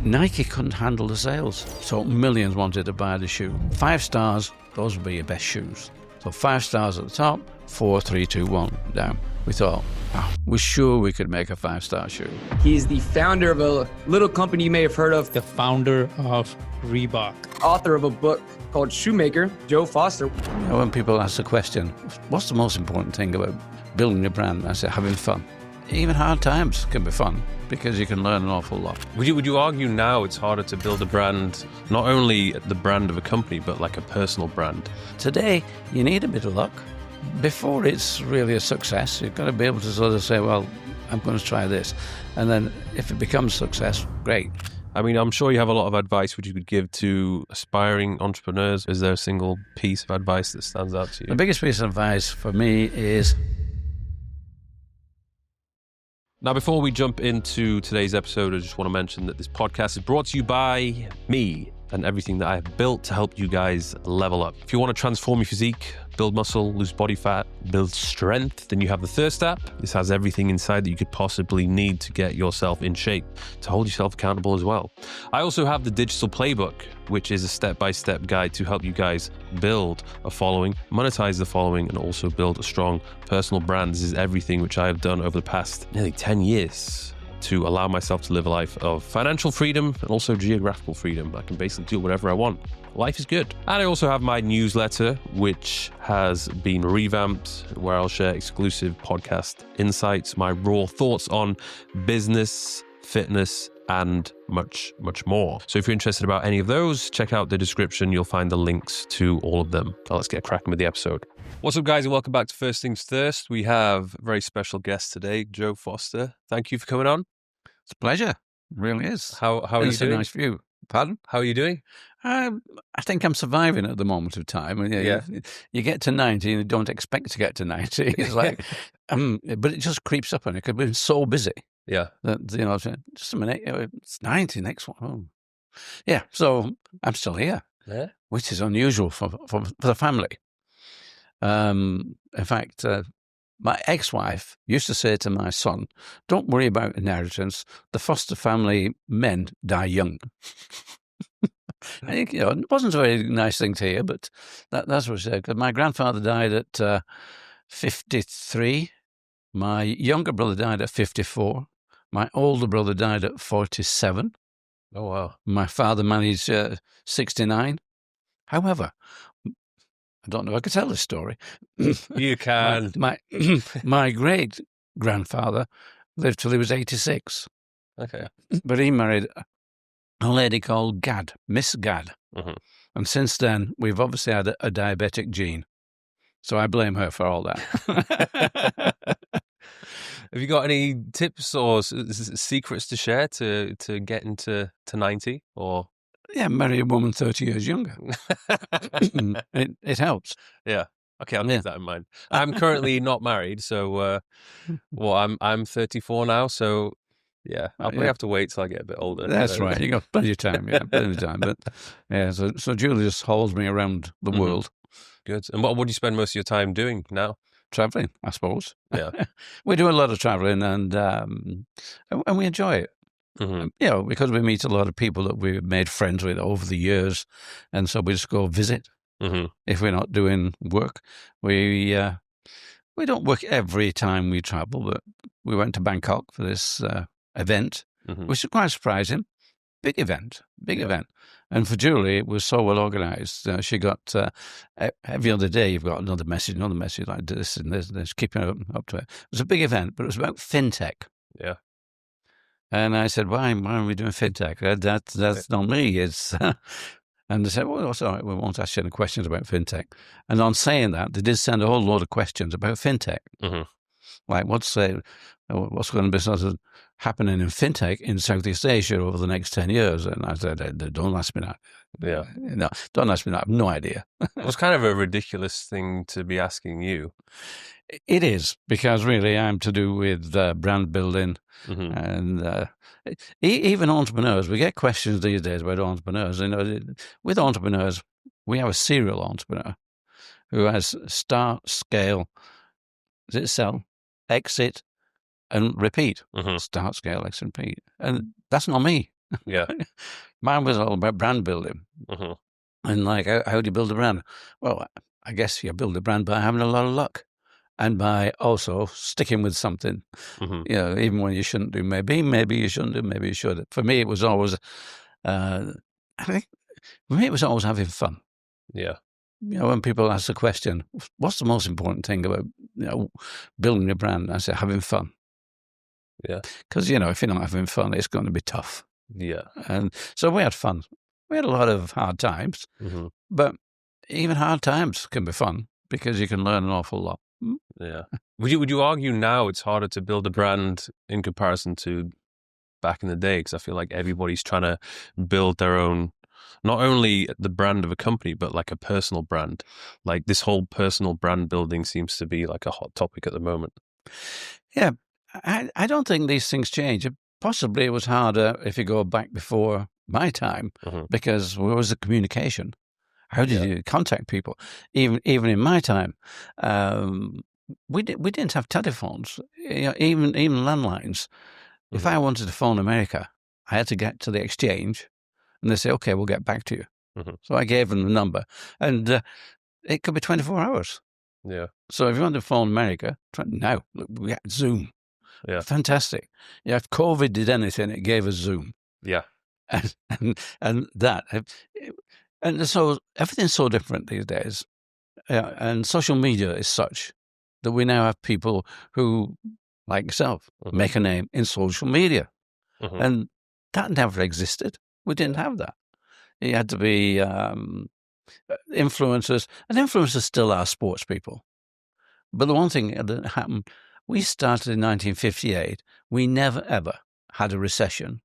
Nike couldn't handle the sales, so millions wanted to buy the shoe. 5 stars, those would be your best shoes. So 5 stars at the top, 4, 3, 2, 1 down. We thought, we're sure we could make a 5-star shoe. He's the founder of a little company you may have heard of. The founder of Reebok. Author of a book called Shoemaker, Joe Foster. When people ask the question, what's the most important thing about building a brand? I say, having fun. Even hard times can be fun because you can learn an awful lot. Would you argue now it's harder to build a brand, not only the brand of a company, but like a personal brand? Today, you need a bit of luck. Before it's really a success, you've got to be able to sort of say, well, I'm going to try this. And then if it becomes a success, great. I mean, I'm sure you have a lot of advice which you could give to aspiring entrepreneurs. Is there a single piece of advice that stands out to you? The biggest piece of advice for me is... Now, before we jump into today's episode, I just want to mention that this podcast is brought to you by me and everything that I have built to help you guys level up. If you want to transform your physique, build muscle, lose body fat, build strength, then you have the Thirst app. This has everything inside that you could possibly need to get yourself in shape, to hold yourself accountable as well. I also have the Digital Playbook, which is a step-by-step guide to help you guys build a following, monetize the following, and also build a strong personal brand. This is everything which I have done over the past nearly 10 years to allow myself to live a life of financial freedom and also geographical freedom. I can basically do whatever I want. Life is good. And I also have my newsletter, which has been revamped, where I'll share exclusive podcast insights, my raw thoughts on business, fitness, and much, much more. So if you're interested about any of those, check out the description. You'll find the links to all of them. Now let's get cracking with the episode. What's up, guys, and welcome back to First Things First. We have a very special guest today, Joe Foster. Thank you for coming on. It's a pleasure. It really is. How are you It's doing? a nice view. Pardon? How are you doing? I think I'm surviving at the moment of time. Yeah. You get to 90 and you don't expect to get to 90. It's like, but it just creeps up on you because we've been so busy. Yeah. That, just a minute, it's 90 next one. Oh. Yeah, so I'm still here, which is unusual for the family. In fact, my ex-wife used to say to my son, don't worry about inheritance. The Foster family men die young. I think, it wasn't a very nice thing to hear, but that's what she said. 'Cause my grandfather died at 53. My younger brother died at 54. My older brother died at 47. Oh, wow. My father managed 69. However, I don't know if I could tell this story. You can. My great-grandfather lived till he was 86. Okay. But he married a lady called Gad, Miss Gad. Mm-hmm. And since then, we've obviously had a diabetic gene. So I blame her for all that. Have you got any tips or secrets to share to get into 90 or? Yeah, marry a woman 30 years younger. It helps. Yeah. Okay, I'll keep that in mind. I'm currently not married, so I'm 34 now, so yeah, I'll probably have to wait till I get a bit older. That's right. You got plenty of time. Yeah, plenty of time. But yeah, so Julie just hauls me around the world. Good. And what do you spend most of your time doing now? Traveling, I suppose. Yeah. We do a lot of traveling and we enjoy it. Mm-hmm. Because we meet a lot of people that we've made friends with over the years, and so we just go visit. Mm-hmm. If we're not doing work, we don't work every time we travel, but we went to Bangkok for this event, which was quite surprising. Big event. And for Julie, it was so well organized. She got every other day. You've got another message like this and this, keeping up to it. It was a big event, but it was about fintech. Yeah. And I said, why are we doing fintech? That's not me. It's and they said, well, sorry, we won't ask you any questions about fintech. And on saying that, they did send a whole load of questions about fintech. Mm-hmm. Like what's going to be sort of happening in fintech in Southeast Asia over the next 10 years? And I said, don't ask me that. Yeah. No, don't ask me that. I have no idea. It was kind of a ridiculous thing to be asking you. It is, because really I'm to do with brand building and even entrepreneurs. We get questions these days about entrepreneurs. With entrepreneurs, we have a serial entrepreneur who has start, scale, sell, exit, and repeat. Start, scale, exit, repeat. And that's not me. Yeah. Mine was all about brand building. Mm-hmm. And like, how do you build a brand? Well, I guess you build a brand by having a lot of luck and by also sticking with something, Mm-hmm. even when you shouldn't do. Maybe you shouldn't do, maybe you should. For me, it was always, I think, for me, it was always having fun. Yeah. When people ask the question, what's the most important thing about, building a brand? I say, having fun. Yeah. Because, if you're not having fun, it's going to be tough. Yeah. And so we had fun. We had a lot of hard times, Mm-hmm. but even hard times can be fun because you can learn an awful lot. Yeah. Would you argue now it's harder to build a brand in comparison to back in the day? Because I feel like everybody's trying to build their own, not only the brand of a company, but like a personal brand. Like this whole personal brand building seems to be like a hot topic at the moment. Yeah, I don't think these things change. Possibly it was harder if you go back before my time because where was the communication? How did you contact people? Even in my time, we didn't have telephones. Even landlines. If I wanted to phone America, I had to get to the exchange, and they say, "Okay, we'll get back to you." So I gave them the number, and it could be 24 hours. Yeah. So if you want to phone America, now look, we got Zoom. Yeah. Fantastic. Yeah, if COVID did anything, it gave us Zoom. Yeah. And that. And so everything's so different these days. And social media is such that we now have people who, like yourself, make a name in social media. And that never existed. We didn't have that. You had to be influencers. And influencers still are sports people. But the one thing that happened, we started in 1958. We never, ever had a recession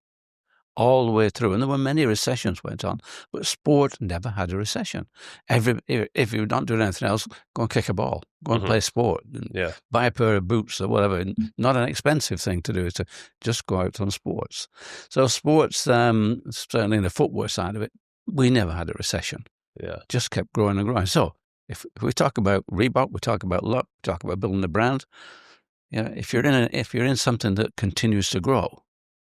all the way through. And there were many recessions went on, but sport never had a recession. If you're not doing anything else, go and kick a ball, go and play sport, and buy a pair of boots or whatever. Not an expensive thing to do, to just go out on sports. So sports, certainly in the footwear side of it, we never had a recession. Yeah. Just kept growing and growing. So if we talk about Reebok, we talk about luck, we talk about building a brand. If you're in something that continues to grow,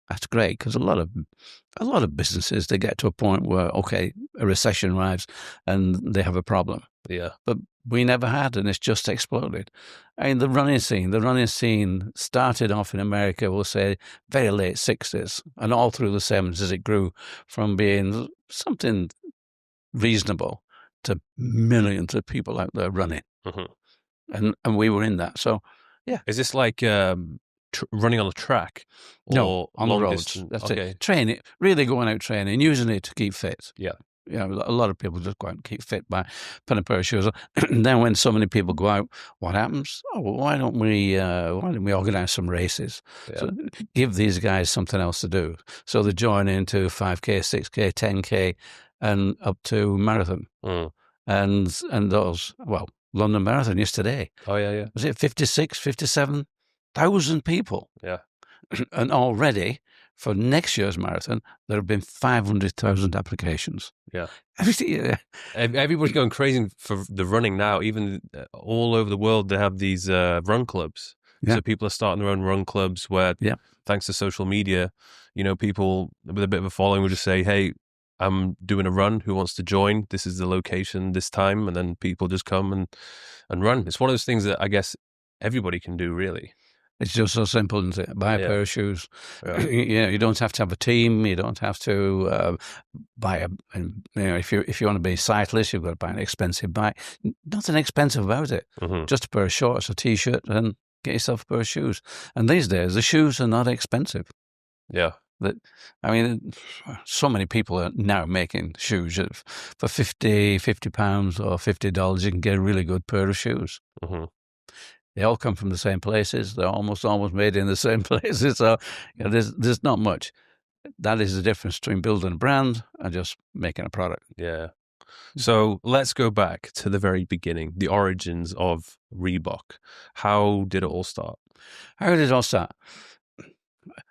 that's great, because a lot of businesses, they get to a point where, okay, a recession arrives and they have a problem. Yeah. But we never had, and it's just exploded. I mean, the running scene started off in America, we'll say, very late 60s, and all through the 70s it grew from being something reasonable to millions of people out there running. And we were in that. So, yeah. Is this like running on a track? Or no, on the roads. Distance? That's it. Training, really going out training, using it to keep fit. Yeah. A lot of people just go out and keep fit by putting a pair of shoes on. And then when so many people go out, what happens? Oh, well, why don't we organize some races? Yeah. So give these guys something else to do. So they join into 5K, 6K, 10K, and up to marathon. And those, London Marathon yesterday. Oh, yeah. Was it 57,000 people? Yeah. And already for next year's marathon, there have been 500,000 applications. Yeah. Everybody's going crazy for the running now. Even all over the world, they have these run clubs. Yeah. So people are starting their own run clubs where, thanks to social media, people with a bit of a following will just say, hey, I'm doing a run. Who wants to join? This is the location, this time. And then people just come and run. It's one of those things that I guess everybody can do, really. It's just so simple, isn't it? Buy a pair of shoes. Yeah. You don't have to have a team. You don't have to buy if you want to be a cyclist, you've got to buy an expensive bike. Nothing expensive about it. Just a pair of shorts, a T-shirt, and get yourself a pair of shoes. And these days, the shoes are not expensive. Yeah. So many people are now making shoes for £50 or $50. You can get a really good pair of shoes. They all come from the same places. They're almost made in the same places. So there's not much. That is the difference between building a brand and just making a product. Yeah. So let's go back to the very beginning, the origins of Reebok. How did it all start?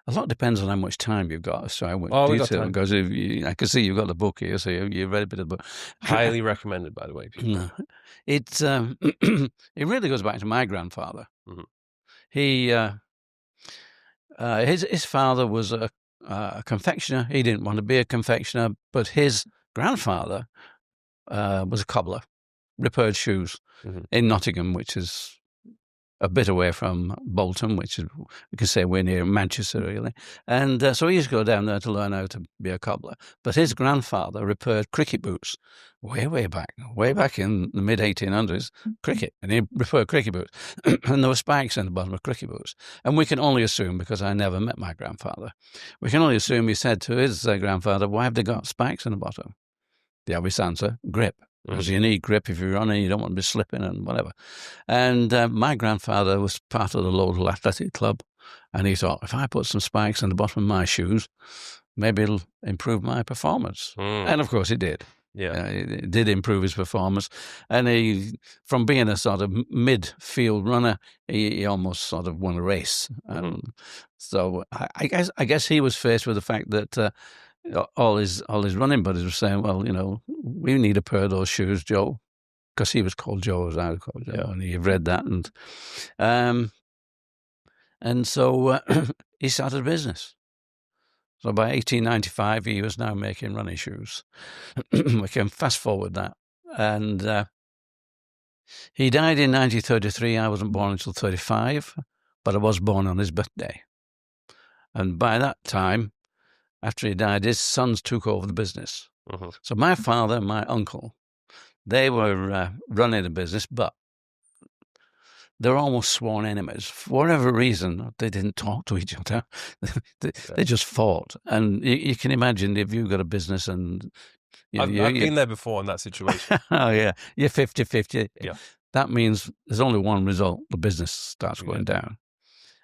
A lot depends on how much time you've got. So I went detail, because I can see you've got the book here, so you've read a bit of the book. Highly recommended, by the way. People. It really goes back to my grandfather. He his father was a a confectioner. He didn't want to be a confectioner, but his grandfather was a cobbler, repaired shoes in Nottingham, which is a bit away from Bolton, which is, we can say we're near Manchester, really. And so he used to go down there to learn how to be a cobbler. But his grandfather repaired cricket boots way back in the mid-1800s, cricket. And he repaired cricket boots. And there were spikes in the bottom of cricket boots. And we can only assume, because I never met my grandfather, we can only assume he said to his grandfather, why have they got spikes in the bottom? The obvious answer, grip. Because you need grip if you're running, you don't want to be slipping and whatever. And my grandfather was part of the local athletic club, and he thought, if I put some spikes on the bottom of my shoes, maybe it'll improve my performance. And of course it did. Yeah, it did improve his performance. And he, from being a sort of midfield runner, he almost sort of won a race. So I guess he was faced with the fact that all his running buddies were saying, well, you know, we need a pair of those shoes, Joe, because he was called Joe, as I was called Joe, and you've read that. And so he started a business. So by 1895, he was now making running shoes. We can fast forward that. And he died in 1933. I wasn't born until 35, but I was born on his birthday. And by that time, after he died, his sons took over the business. So my father and my uncle, they were running the business, but they were almost sworn enemies. For whatever reason, they didn't talk to each other. They just fought. And you can imagine if you've got a business and... I've been there before in that situation. Oh, yeah. You're 50-50. Yeah. That means there's only one result. The business starts going down.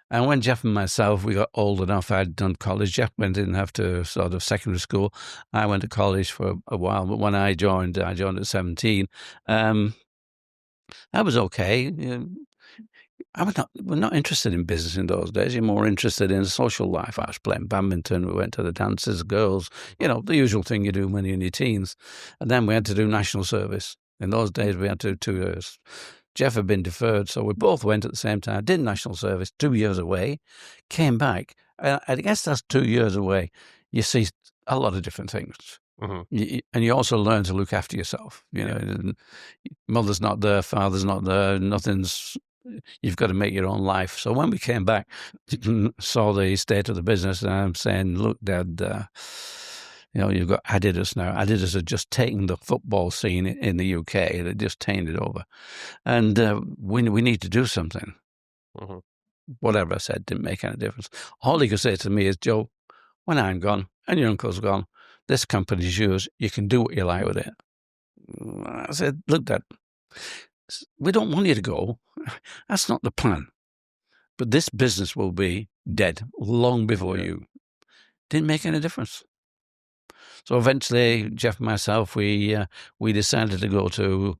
And when Jeff and myself, we got old enough, I'd done college. Jeff didn't have to sort of secondary school. I went to college for a while, but when I joined at 17. I was okay. We're not interested in business in those days. You're more interested in social life. I was playing badminton. We went to the dances, girls, you know, the usual thing you do when you're in your teens. And then we had to do national service. In those days, we had to do 2 years. Jeff had been deferred, so we both went at the same time, did national service, 2 years away, came back. I guess that's 2 years away. You see a lot of different things. And you also learn to look after yourself. You know, mother's not there, father's not there, nothing's... You've got to make your own life. So when we came back, saw the state of the business, and I'm saying, look, Dad, you know, you've got Adidas now. Adidas had just taken the football scene in the UK. They just tamed it over. And we need to do something. Whatever I said didn't make any difference. All he could say to me is, Joe, when I'm gone and your uncle's gone, this company's yours. You can do what you like with it. I said, look, Dad, we don't want you to go. That's not the plan. But this business will be dead long before you. Didn't make any difference. So eventually, Jeff and myself, we decided to go to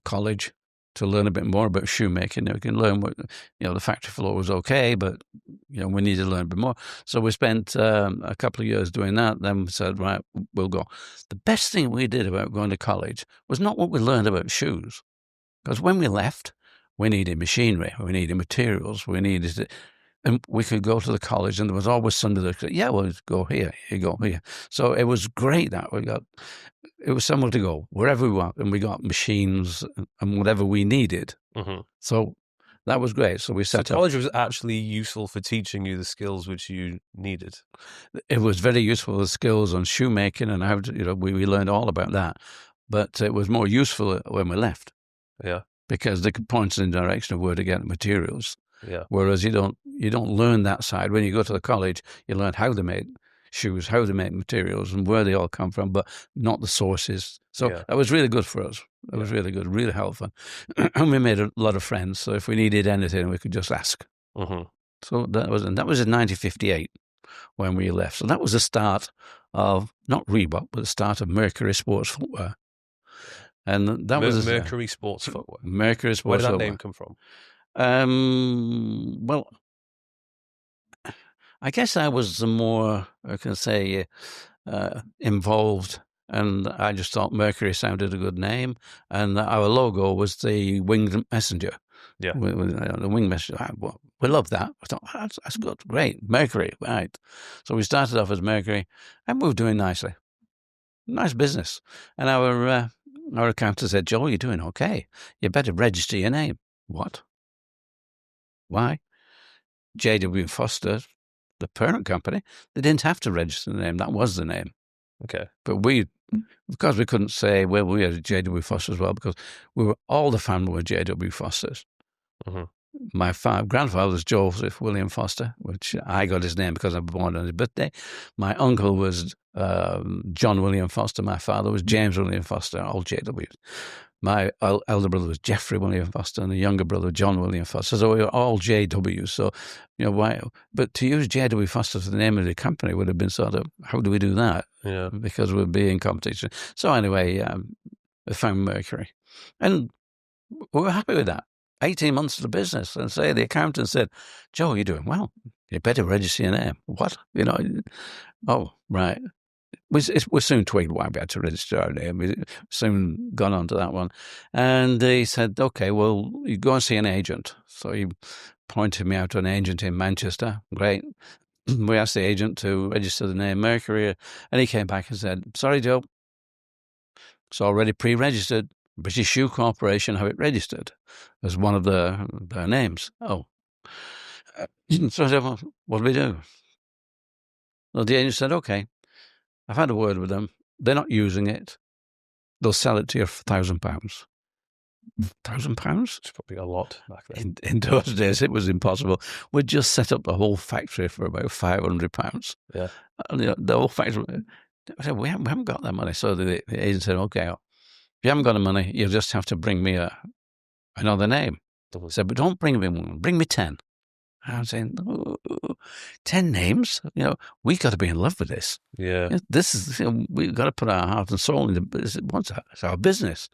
college to learn a bit more about shoemaking. We can learn what, you know, the factory floor was okay, but, you know, we needed to learn a bit more. So we spent a couple of years doing that. Then we said, right, we'll go. The best thing we did about going to college was not what we learned about shoes. Because when we left, we needed machinery, we needed materials, and we could go to the college, and there was always somebody that said, yeah, well, go here, you go here. So it was great that it was somewhere to go, wherever we want, and we got machines and whatever we needed. So that was great. So we set up. College was actually useful for teaching you the skills which you needed. It was very useful, the skills on shoemaking and how to, you know, we learned all about that. But it was more useful when we left. Yeah, because they could point us in the direction of where to get the materials. Yeah. Whereas you don't learn that side. When you go to the college, you learn how they make shoes, how they make materials, and where they all come from, but not the sources. So that was really good for us. It was really good, really helpful, and we made a lot of friends. So if we needed anything, we could just ask. So that was in 1958 when we left. So that was the start of not Reebok, but the start of Mercury Sports footwear. And that was Mercury Sports footwear. Mercury Sports. Where did that footwear. name come from? Well, I guess I was the more, I can say, involved, and I just thought Mercury sounded a good name, and our logo was the winged messenger. Yeah. The winged messenger. What we loved that. I thought, that's good, great, Mercury, right. So we started off as Mercury, and we were doing nicely. Nice business. And our accountant said, Joel, you're doing okay. You better register your name. What? Why? J.W. Foster, the parent company, they didn't have to register the name. That was the name. Okay. But because we couldn't say, well, we had J.W. Foster as well, because all the family were J.W. Fosters. Mm-hmm. My grandfather was Joseph William Foster, which I got his name because I was born on his birthday. My uncle was John William Foster. My father was James William Foster, all JWs. My elder brother was Jeffrey William Foster, and the younger brother, John William Foster. So we were all JWs. So, why? But to use JW Foster for the name of the company would have been sort of, how do we do that? Yeah. Because we'd be in competition. So anyway, we found Mercury. And we were happy with that. 18 months of the business, and the accountant said, Joe, you're doing well. You better register your name. What? Oh, right. We soon twigged why we had to register our name. We soon got on to that one. And he said, okay, well, you go and see an agent. So he pointed me out to an agent in Manchester. Great. We asked the agent to register the name Mercury, and he came back and said, sorry, Joe, it's already pre-registered. British Shoe Corporation have it registered as one of their names. Oh. So I said, well, what do we do? Well, the agent said, okay, I've had a word with them. They're not using it. They'll sell it to you for £1,000. £1,000? It's probably a lot back then. In those days, it was impossible. We'd just set up the whole factory for about £500. Yeah. And, the whole factory. I said, we haven't got that money. So the agent said, okay, if you haven't got the money, you'll just have to bring me another name. I said, but don't bring me one, bring me 10. I'm saying, 10 names? We got to be in love with this. Yeah. This is, we've got to put our heart and soul into this. It's our business.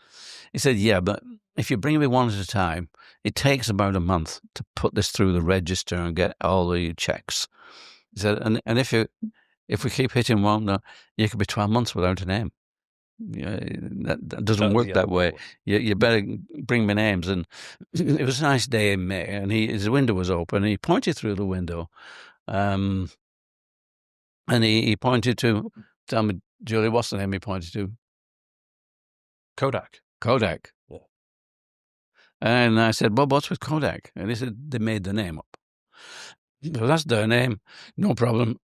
He said, yeah, but if you bring me one at a time, it takes about a month to put this through the register and get all the checks. He said, and if we keep hitting one, you could be 12 months without a name. That doesn't work that way. You better bring me names. And it was a nice day in May, and his window was open. And he pointed through the window, and he pointed to. Tell me, Julie, what's the name he pointed to? Kodak. Yeah. And I said, well, what's with Kodak? And he said, they made the name up. So that's their name, no problem.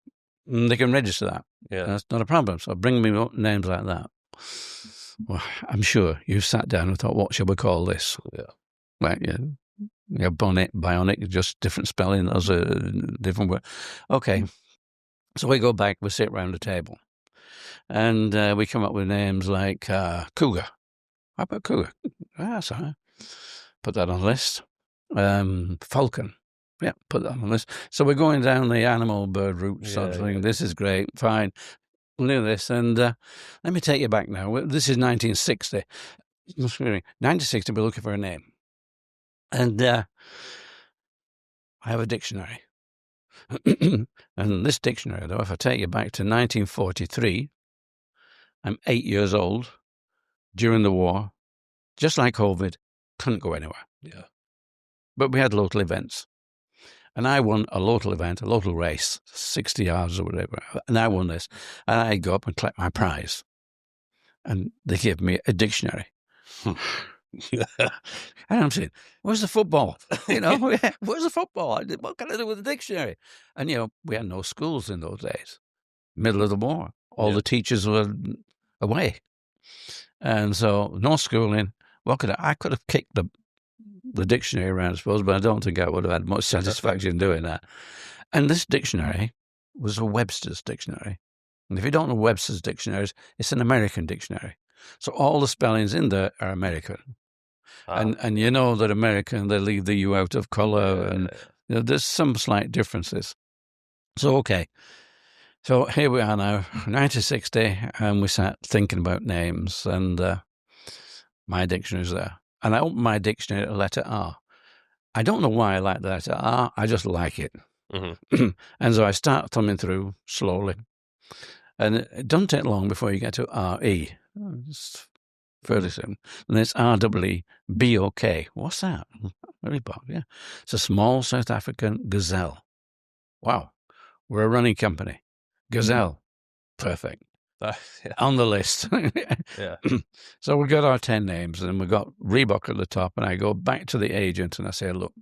They can register that. Yeah, that's not a problem. So bring me names like that. Well, I'm sure you sat down and thought, what shall we call this? Yeah. Like, bionic, just different spelling. Those are different words. Okay. So we go back, we sit around the table, and we come up with names like Cougar. How about Cougar? Sorry. Put that on the list. Falcon. Yeah, put that on the list. So we're going down the animal bird route sort of thing. This is great. Fine. We'll do this. And let me take you back now. This is 1960. 1960, we're looking for a name. And I have a dictionary. And this dictionary, though, if I take you back to 1943, I'm 8 years old, during the war, just like COVID, couldn't go anywhere. Yeah. But we had local events. And I won a local event, a local race, 60 yards or whatever. And I won this. And I go up and collect my prize. And they gave me a dictionary. And I'm saying, where's the football? Where's the football? What can I do with the dictionary? And, we had no schools in those days. Middle of the war. All the teachers were away. And so no schooling. I could have kicked the dictionary around, I suppose, but I don't think I would have had much satisfaction doing that. And this dictionary was a Webster's dictionary. And if you don't know Webster's dictionaries, it's an American dictionary. So all the spellings in there are American. And you know that American, they leave the U out of color, and there's some slight differences. So, okay. So here we are now, 1960, and we sat thinking about names, and my dictionary's there. And I opened my dictionary at letter R. I don't know why I like the letter R. I just like it. Mm-hmm. And so I start thumbing through slowly. And it doesn't take long before you get to R-E. It's fairly soon. And it's REEBOK. What's that? Reebok, yeah. It's a small South African gazelle. Wow. We're a running company. Gazelle. Perfect. Yeah. On the list. Yeah. So we got our 10 names, and we got Reebok at the top, and I go back to the agent and I say, look,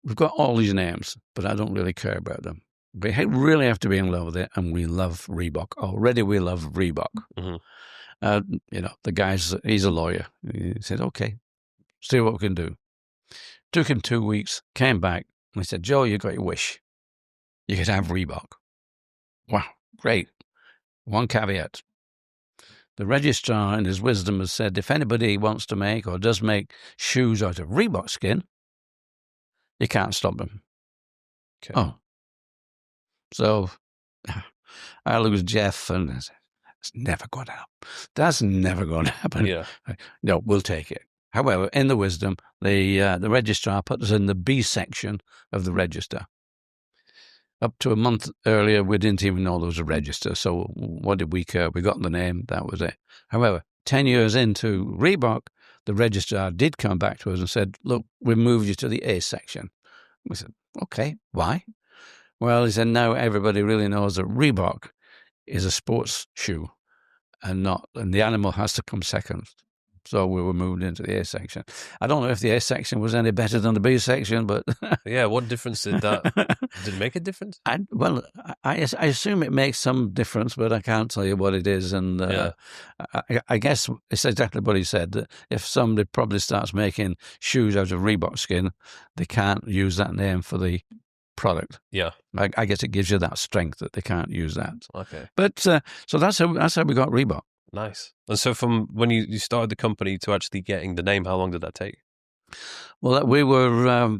we've got all these names, but I don't really care about them. We really have to be in love with it, and we love Reebok. Already we love Reebok. The guy's, he's a lawyer. He said, okay, see what we can do. Took him 2 weeks, came back, and he said, Joe, you got your wish. You could have Reebok. Wow, great. One caveat. The registrar, in his wisdom, has said, if anybody wants to make or does make shoes out of Reebok skin, you can't stop them. Okay. Oh. So I looked at Jeff and I said, it's never going to happen. That's never going to happen. Yeah. No, we'll take it. However, in the wisdom, the registrar put us in the B section of the register. Up to a month earlier, we didn't even know there was a register. So what did we care? We got the name. That was it. However, 10 years into Reebok, the registrar did come back to us and said, look, we moved you to the A section. We said, okay, why? Well, he said, now everybody really knows that Reebok is a sports shoe and the animal has to come second. So we were moved into the A section. I don't know if the A section was any better than the B section, but... Yeah, what difference did that... Did it make a difference? I assume it makes some difference, but I can't tell you what it is. And I guess it's exactly what he said, that if somebody probably starts making shoes out of Reebok skin, they can't use that name for the product. Yeah. I guess it gives you that strength that they can't use that. Okay. But so that's how we got Reebok. Nice. And so from when you started the company to actually getting the name, how long did that take? Well, we were...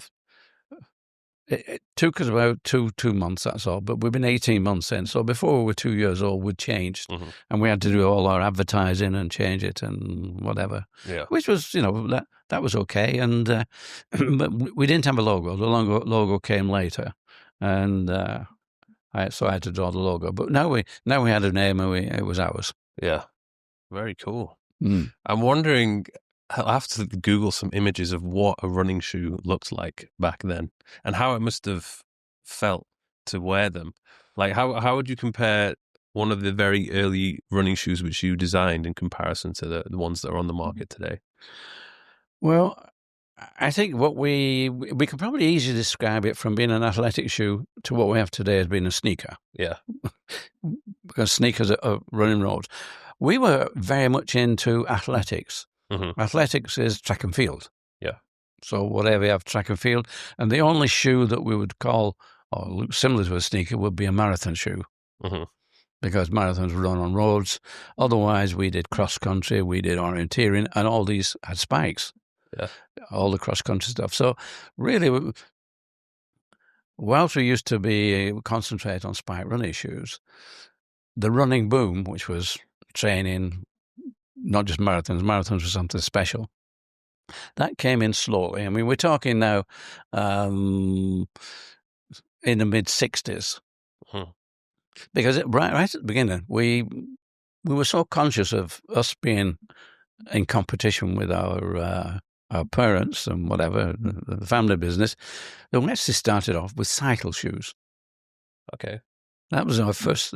It took us about two months, that's all. But we've been 18 months in. So before we were 2 years old, we'd changed. Mm-hmm. And we had to do all our advertising and change it and whatever. Yeah. Which was, that was okay. And but we didn't have a logo. The logo came later. And so I had to draw the logo. But now we had a name and it was ours. Yeah. Very cool. Mm. I'm wondering... I'll have to Google some images of what a running shoe looked like back then and how it must have felt to wear them. Like, how would you compare one of the very early running shoes which you designed in comparison to the ones that are on the market today? Well, I think what we could probably easily describe it from being an athletic shoe to what we have today as being a sneaker. Yeah. Because sneakers are running roads. We were very much into athletics. Mm-hmm. Athletics is track and field. Yeah. So whatever you have, track and field. And the only shoe that we would call or look similar to a sneaker would be a marathon shoe. Mm-hmm. Because marathons run on roads. Otherwise, we did cross country, we did orienteering, and all these had spikes. Yeah. All the cross country stuff. So really, whilst we used to concentrate on spike running shoes, the running boom, which was training, not just marathons. Marathons were something special. That came in slowly. I mean, we're talking now in the mid-'60s. Hmm. Because right at the beginning, we were so conscious of us being in competition with our parents and whatever, the family business, that we actually started off with cycle shoes. Okay. That was our first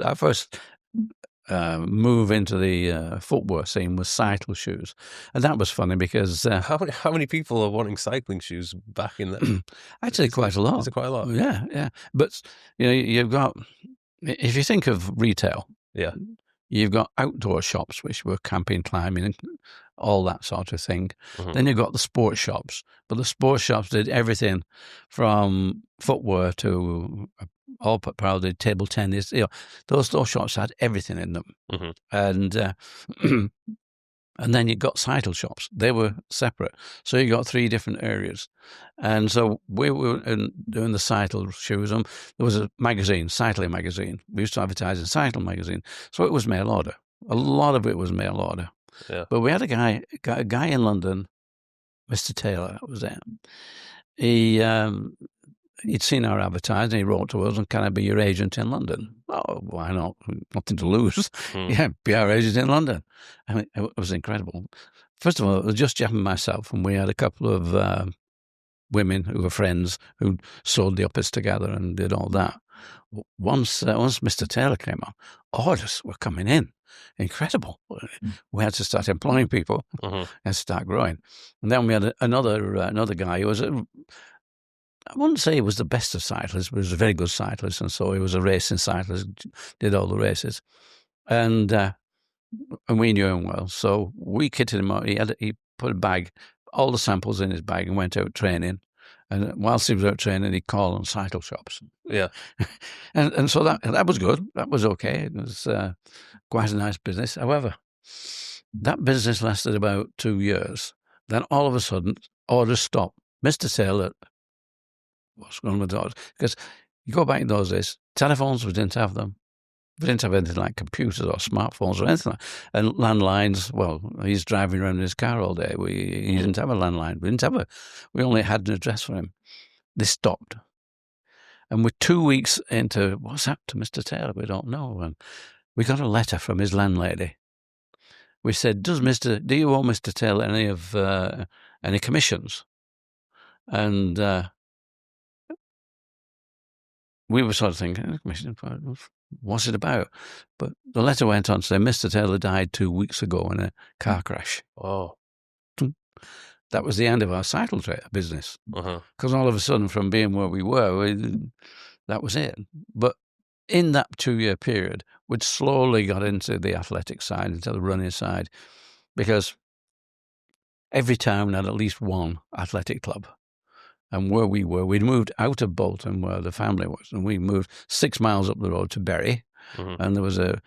move into the footwear scene was cycle shoes, and that was funny because how many people are wanting cycling shoes back in there? I'd say quite a lot. Is it quite a lot? Yeah. But you've got, if you think of retail, yeah, you've got outdoor shops which were camping, climbing, and all that sort of thing. Mm-hmm. Then you've got the sports shops, but the sports shops did everything from footwear to all apparel, table tennis. Those shops had everything in them. Mm-hmm. And then you got cycle shops. They were separate. So you got 3 different areas. And so we were doing the cycle shoes. There was a magazine, Cycling magazine. We used to advertise in Cycle magazine. So it was mail order. A lot of it was mail order. Yeah. But we had a guy in London, Mr. Taylor, was there. he'd seen our advertising. He wrote to us, and can I be your agent in London? Oh, why not? Nothing to lose. Yeah, be our agent in London. I mean, it was incredible. First of all, it was just Jeff and myself, and we had a couple of women who were friends who sewed the uppers together and did all that. Once Mr. Taylor came on, orders were coming in. Incredible. We had to start employing people and start growing. And then we had another guy who was, I wouldn't say he was the best of cyclists, but he was a very good cyclist. And so he was a racing cyclist, did all the races. And we knew him well. So we kitted him out. He put a bag, all the samples in his bag, and went out training. And whilst he was out training, he'd call on cycle shops. Yeah. and so that was good. That was okay. It was quite a nice business. However, that business lasted about 2 years. Then all of a sudden, orders stopped. Mr. Taylor, what's going on with the orders? Because you go back in those days, telephones, we didn't have them. We didn't have anything like computers or smartphones or anything like that. And landlines, well, he's driving around in his car all day. He didn't have a landline. We only had an address for him. They stopped. And we're 2 weeks into, what's happened to Mr. Taylor? We don't know. And we got a letter from his landlady. We said, do you owe Mr. Taylor any commissions? And we were sort of thinking, what's it about? But the letter went on to say, Mr. Taylor died 2 weeks ago in a car crash. Oh. That was the end of our cycle business. Because all of a sudden, from being where we were, that was it. But in that 2-year period, we'd slowly got into the athletic side, into the running side, because every town had at least one athletic club. And where we were, we'd moved out of Bolton, where the family was, and we moved 6 miles up the road to Bury. And there was a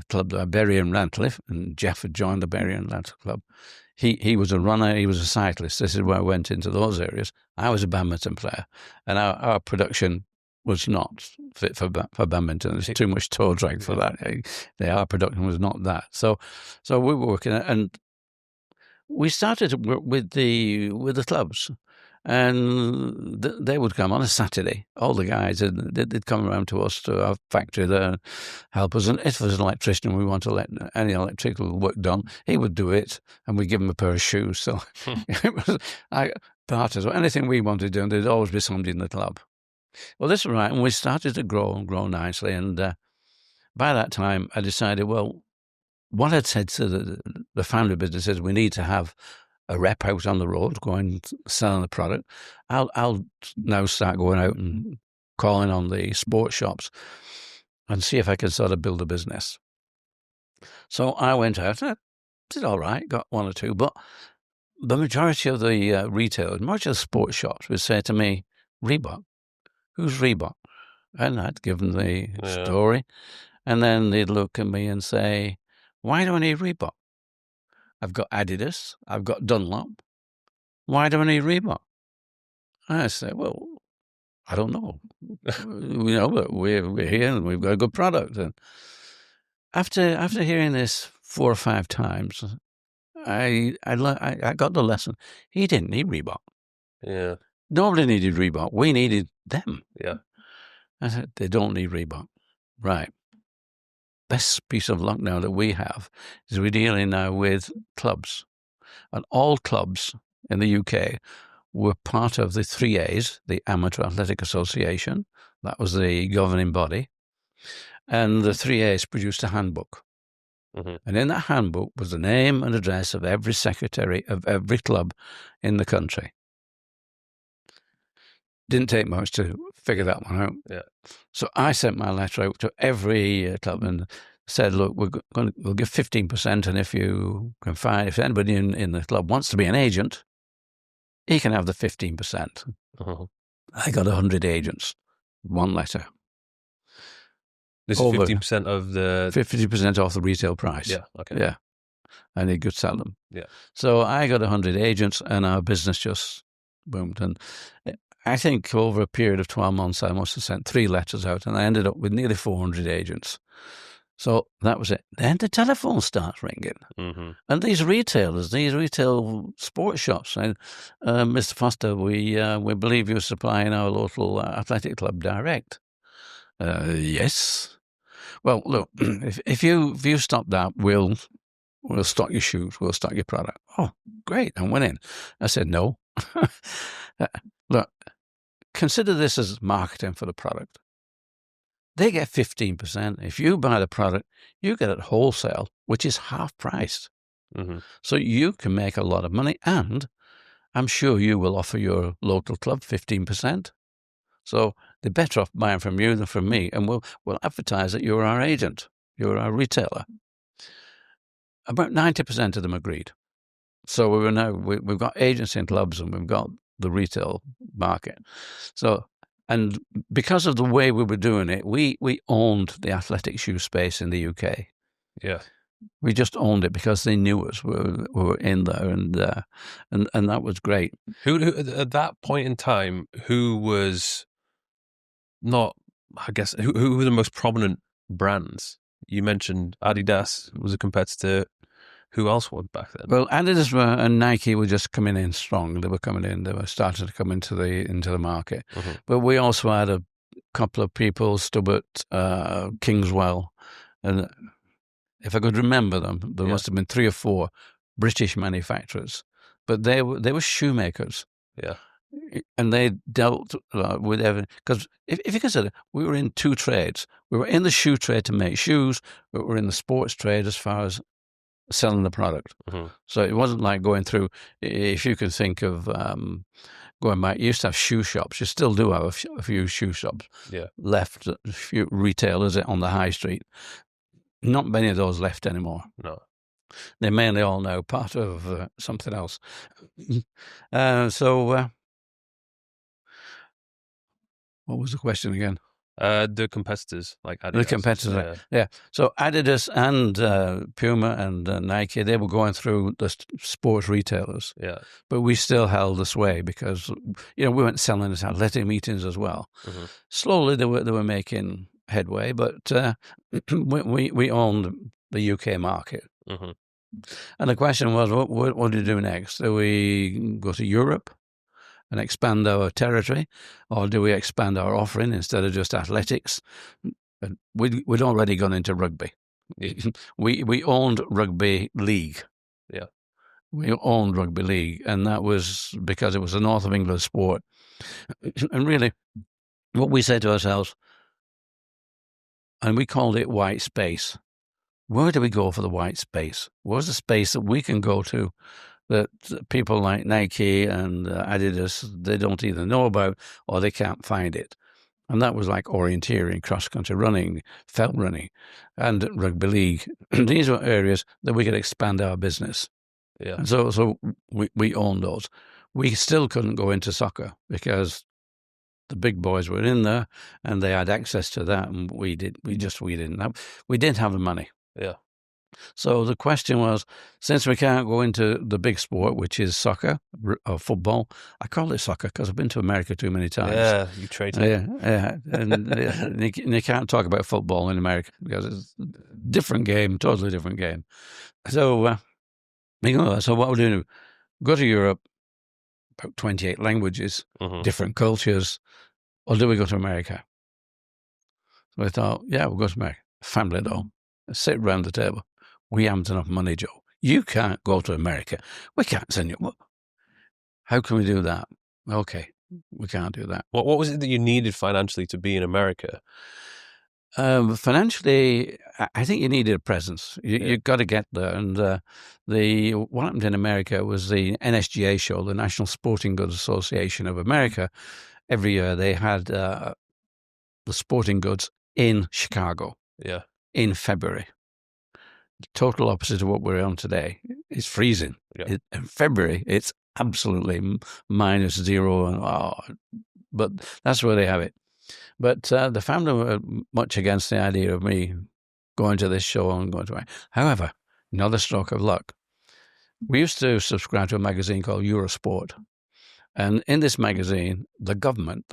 club there, Bury and Rantliff, and Jeff had joined the Bury and Rantliff club. He was a runner, he was a cyclist. This is where I went into those areas. I was a badminton player, and our production was not fit for badminton. There's too much toe drag for that. Our production was not that. So we were working, and we started to work with the clubs. And they would come on a Saturday. All the guys, they'd come around to us, to our factory there, and help us. And if there was an electrician and we wanted to let any electrical work done, he would do it, and we'd give him a pair of shoes. So it was part of anything we wanted to do, and there'd always be somebody in the club. Well, this was right, and we started to grow nicely. And by that time, I decided, well, what I'd said to the family business is we need to have a rep out on the road going selling the product. I'll now start going out and calling on the sports shops and see if I can sort of build a business. So I went out. I did all right, got 1 or 2, but the majority of the retailers, much of the sports shops, would say to me, Reebok, who's Reebok? And I'd give them the story, and then they'd look at me and say, why do I need Reebok? I've got Adidas, I've got Dunlop. Why do I need Reebok? I say, well, I don't know. But we're here and we've got a good product. And after hearing this 4 or 5 times, I got the lesson. He didn't need Reebok. Yeah. Nobody needed Reebok. We needed them. Yeah. I said, they don't need Reebok. Right. Best piece of luck now that we have is we're dealing now with clubs. And all clubs in the UK were part of the 3As, the Amateur Athletic Association. That was the governing body. And the 3As produced a handbook. And in that handbook was the name and address of every secretary of every club in the country. Didn't take much to figure that one out. Yeah. So I sent my letter out to every club and said, look, we'll give 15%, and if you can find, if anybody in the club wants to be an agent, he can have the 15%. I got 100 agents, 1 letter. This is 50% of the... 50% off the retail price. Yeah, okay. Yeah, and he could sell them. Yeah. So I got 100 agents, and our business just boomed. And I think over a period of 12 months, I must have sent 3 letters out, and I ended up with nearly 400 agents. So that was it. Then the telephone starts ringing. Mm-hmm. And these retail sports shops saying, Mr. Foster, we believe you're supplying our local athletic club direct. Yes. Well, look, if you stop that, we'll stock your shoes, we'll stock your product. Oh, great, I'm winning. I said, no. Look, consider this as marketing for the product. They get 15%. If you buy the product, you get it wholesale, which is half priced. Mm-hmm. So you can make a lot of money, and I'm sure you will offer your local club 15%. So they're better off buying from you than from me, and we'll advertise that you're our agent, you're our retailer. About 90% of them agreed. So we've got agents in clubs, and we've got the retail market. So, and because of the way we were doing it, we owned the athletic shoe space in the UK. Yeah. We just owned it because they knew us. We were in there, and that was great. Who at that point in time? Who was not? I guess who were the most prominent brands? You mentioned Adidas was a competitor. Who else was back then? Well, Adidas and Nike were just coming in strong. They were coming in. They were starting to come into the market. Mm-hmm. But we also had a couple of people, Stubbart, Kingswell, and if I could remember them, there must have been 3 or 4 British manufacturers. But they were shoemakers. Yeah. And they dealt with everything. Because if you consider, we were in 2 trades. We were in the shoe trade to make shoes, but we were in the sports trade as far as selling the product. Mm-hmm. So it wasn't like going through, if you can think of going back, you used to have shoe shops. You still do have a few shoe shops left, a few retailers on the high street. Not many of those left anymore. No. They're mainly all now part of something else. So what was the question again? The competitors, like Adidas. The competitors, yeah. So Adidas and Puma and Nike, they were going through the sports retailers. Yeah. But we still held the sway because, we weren't selling at athletic meetings as well. Mm-hmm. Slowly they were making headway, but we owned the UK market. Mm-hmm. And the question was, what do you do next? Do we go to Europe and expand our territory, or do we expand our offering instead of just athletics? We'd already gone into rugby. We owned rugby league. Yeah, we owned rugby league, and that was because it was a North of England sport. And really, what we said to ourselves, and we called it white space. Where do we go for the white space? Where's the space that we can go to that people like Nike and Adidas, they don't either know about or they can't find it? And that was like orienteering, cross-country running, felt running, and rugby league. These were areas that we could expand our business. Yeah. And so we owned those. We still couldn't go into soccer because the big boys were in there and they had access to that, and we didn't have. We didn't have the money. Yeah. So the question was, since we can't go into the big sport, which is soccer or football, I call it soccer because I've been to America too many times. Yeah, you traded. Yeah. And you can't talk about football in America because it's a different game, totally different game. So, so what we're doing, go to Europe, about 28 languages, different cultures, or do we go to America? So I thought, yeah, we'll go to America. Family though. Sit around the table. We haven't enough money, Joe. You can't go to America. We can't send you. How can we do that? Okay, we can't do that. What was it that you needed financially to be in America? Financially, I think you needed a presence. You've got to get there. And what happened in America was the NSGA show, the National Sporting Goods Association of America. Every year they had the sporting goods in Chicago. Yeah. In February. Total opposite of what we're on today. It's freezing. Yeah. In February, it's absolutely -0. But that's where they have it. But the family were much against the idea of me going to this show and going to it. However, another stroke of luck. We used to subscribe to a magazine called Eurosport. And in this magazine, the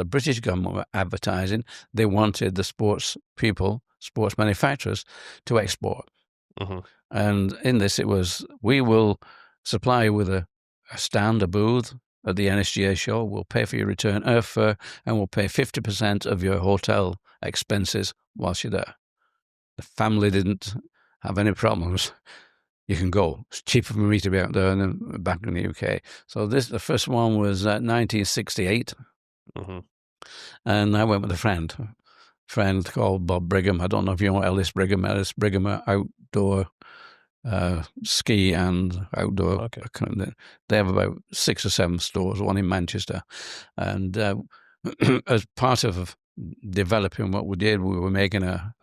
British government were advertising. They wanted the sports people sports manufacturers to export. Mhm. And in this, it was, we will supply you with a stand, a booth at the NSGA show. We'll pay for your return airfare, and we'll pay 50% of your hotel expenses whilst you're there. The family didn't have any problems. You can go. It's cheaper for me to be out there than back in the UK. So the first one was 1968. Mhm. And I went with a friend called Bob Brigham. I don't know if you know Ellis Brigham. Ellis Brigham are outdoor ski and outdoor. Okay. They have about 6 or 7 stores, one in Manchester. And as part of developing what we did, we were making a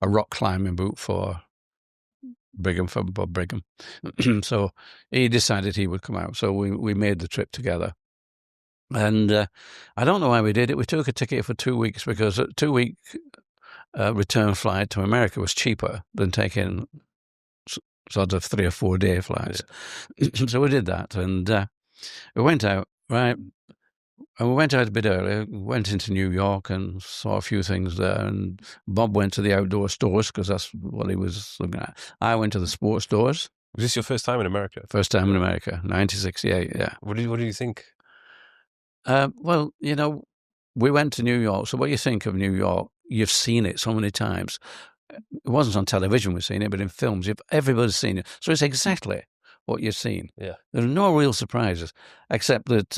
rock climbing boot for Bob Brigham. So he decided he would come out. So we made the trip together. And I don't know why we did it. We took a ticket for 2 weeks because a 2-week return flight to America was cheaper than taking sort of 3 or 4 day flights. Yeah. So we did that, and we went out, right? And we went out a bit earlier, went into New York and saw a few things there. And Bob went to the outdoor stores because that's what he was looking at. I went to the sports stores. Was this your first time in America? First time in America, 1968, yeah. What do you think? Well, we went to New York. So what you think of New York, you've seen it so many times. It wasn't on television we've seen it, but in films, everybody's seen it. So it's exactly what you've seen. Yeah. There's no real surprises, except that,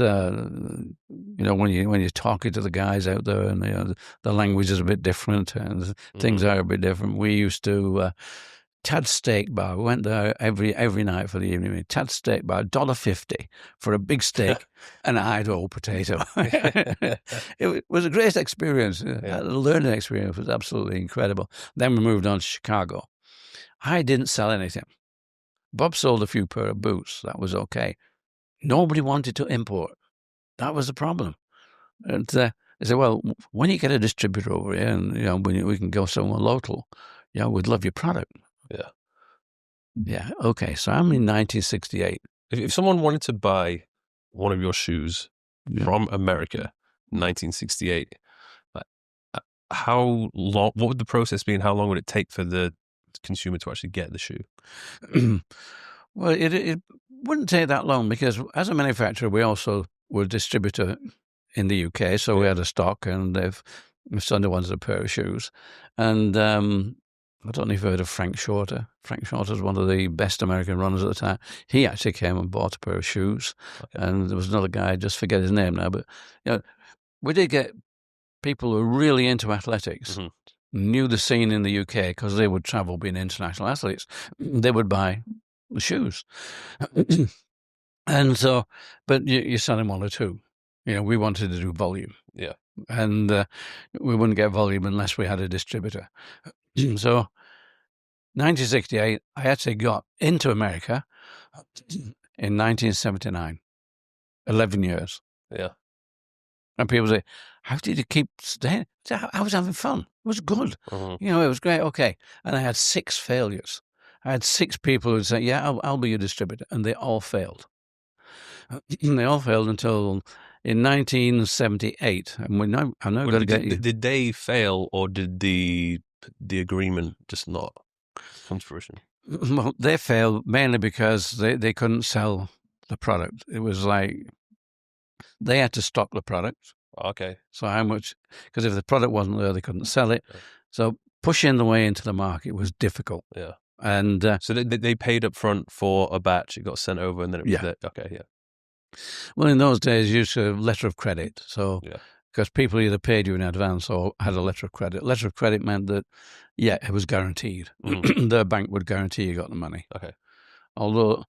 when you're talking to the guys out there and the language is a bit different and things are a bit different. We used to... Tad's Steak Bar. We went there every night for the evening. Tad's Steak Bar, $1.50 for a big steak and an Idaho potato. It was a great experience. The learning experience was absolutely incredible. Then we moved on to Chicago. I didn't sell anything. Bob sold a few pair of boots. That was okay. Nobody wanted to import. That was the problem. And they said, well, when you get a distributor over here and when we can go somewhere local, we'd love your product. Yeah. Yeah. Okay. So I'm in 1968. If someone wanted to buy one of your shoes from America, 1968, how long? What would the process be, and how long would it take for the consumer to actually get the shoe? Well, it wouldn't take that long because as a manufacturer, we also were a distributor in the UK, so we had a stock, and my son wanted a pair of shoes, and I don't know if you've heard of Frank Shorter. Frank Shorter was one of the best American runners at the time. He actually came and bought a pair of shoes. Okay. And there was another guy, I just forget his name now, but we did get people who were really into athletics, knew the scene in the UK because they would travel being international athletes. They would buy the shoes. And so, but you're selling 1 or 2. We wanted to do volume. Yeah. And we wouldn't get volume unless we had a distributor. So, 1968, I actually got into America in 1979, 11 years. Yeah. And people say, how did you keep staying? I was having fun. It was good. It was great. Okay. And I had 6 failures. I had 6 people who said, yeah, I'll be your distributor. And they all failed. They all failed until... in 1978, and I'm now going to get you. Did they fail, or did the agreement just not come to fruition? Well, they failed mainly because they couldn't sell the product. It was like they had to stock the product. Okay. So how much? Because if the product wasn't there, they couldn't sell it. Okay. So pushing the way into the market was difficult. Yeah. And so they paid up front for a batch. It got sent over, and then it was there. Okay. Yeah. Well, in those days, you used to have a letter of credit. So, because people either paid you in advance or had a letter of credit. Letter of credit meant that, it was guaranteed. Their bank would guarantee you got the money. Okay. Although,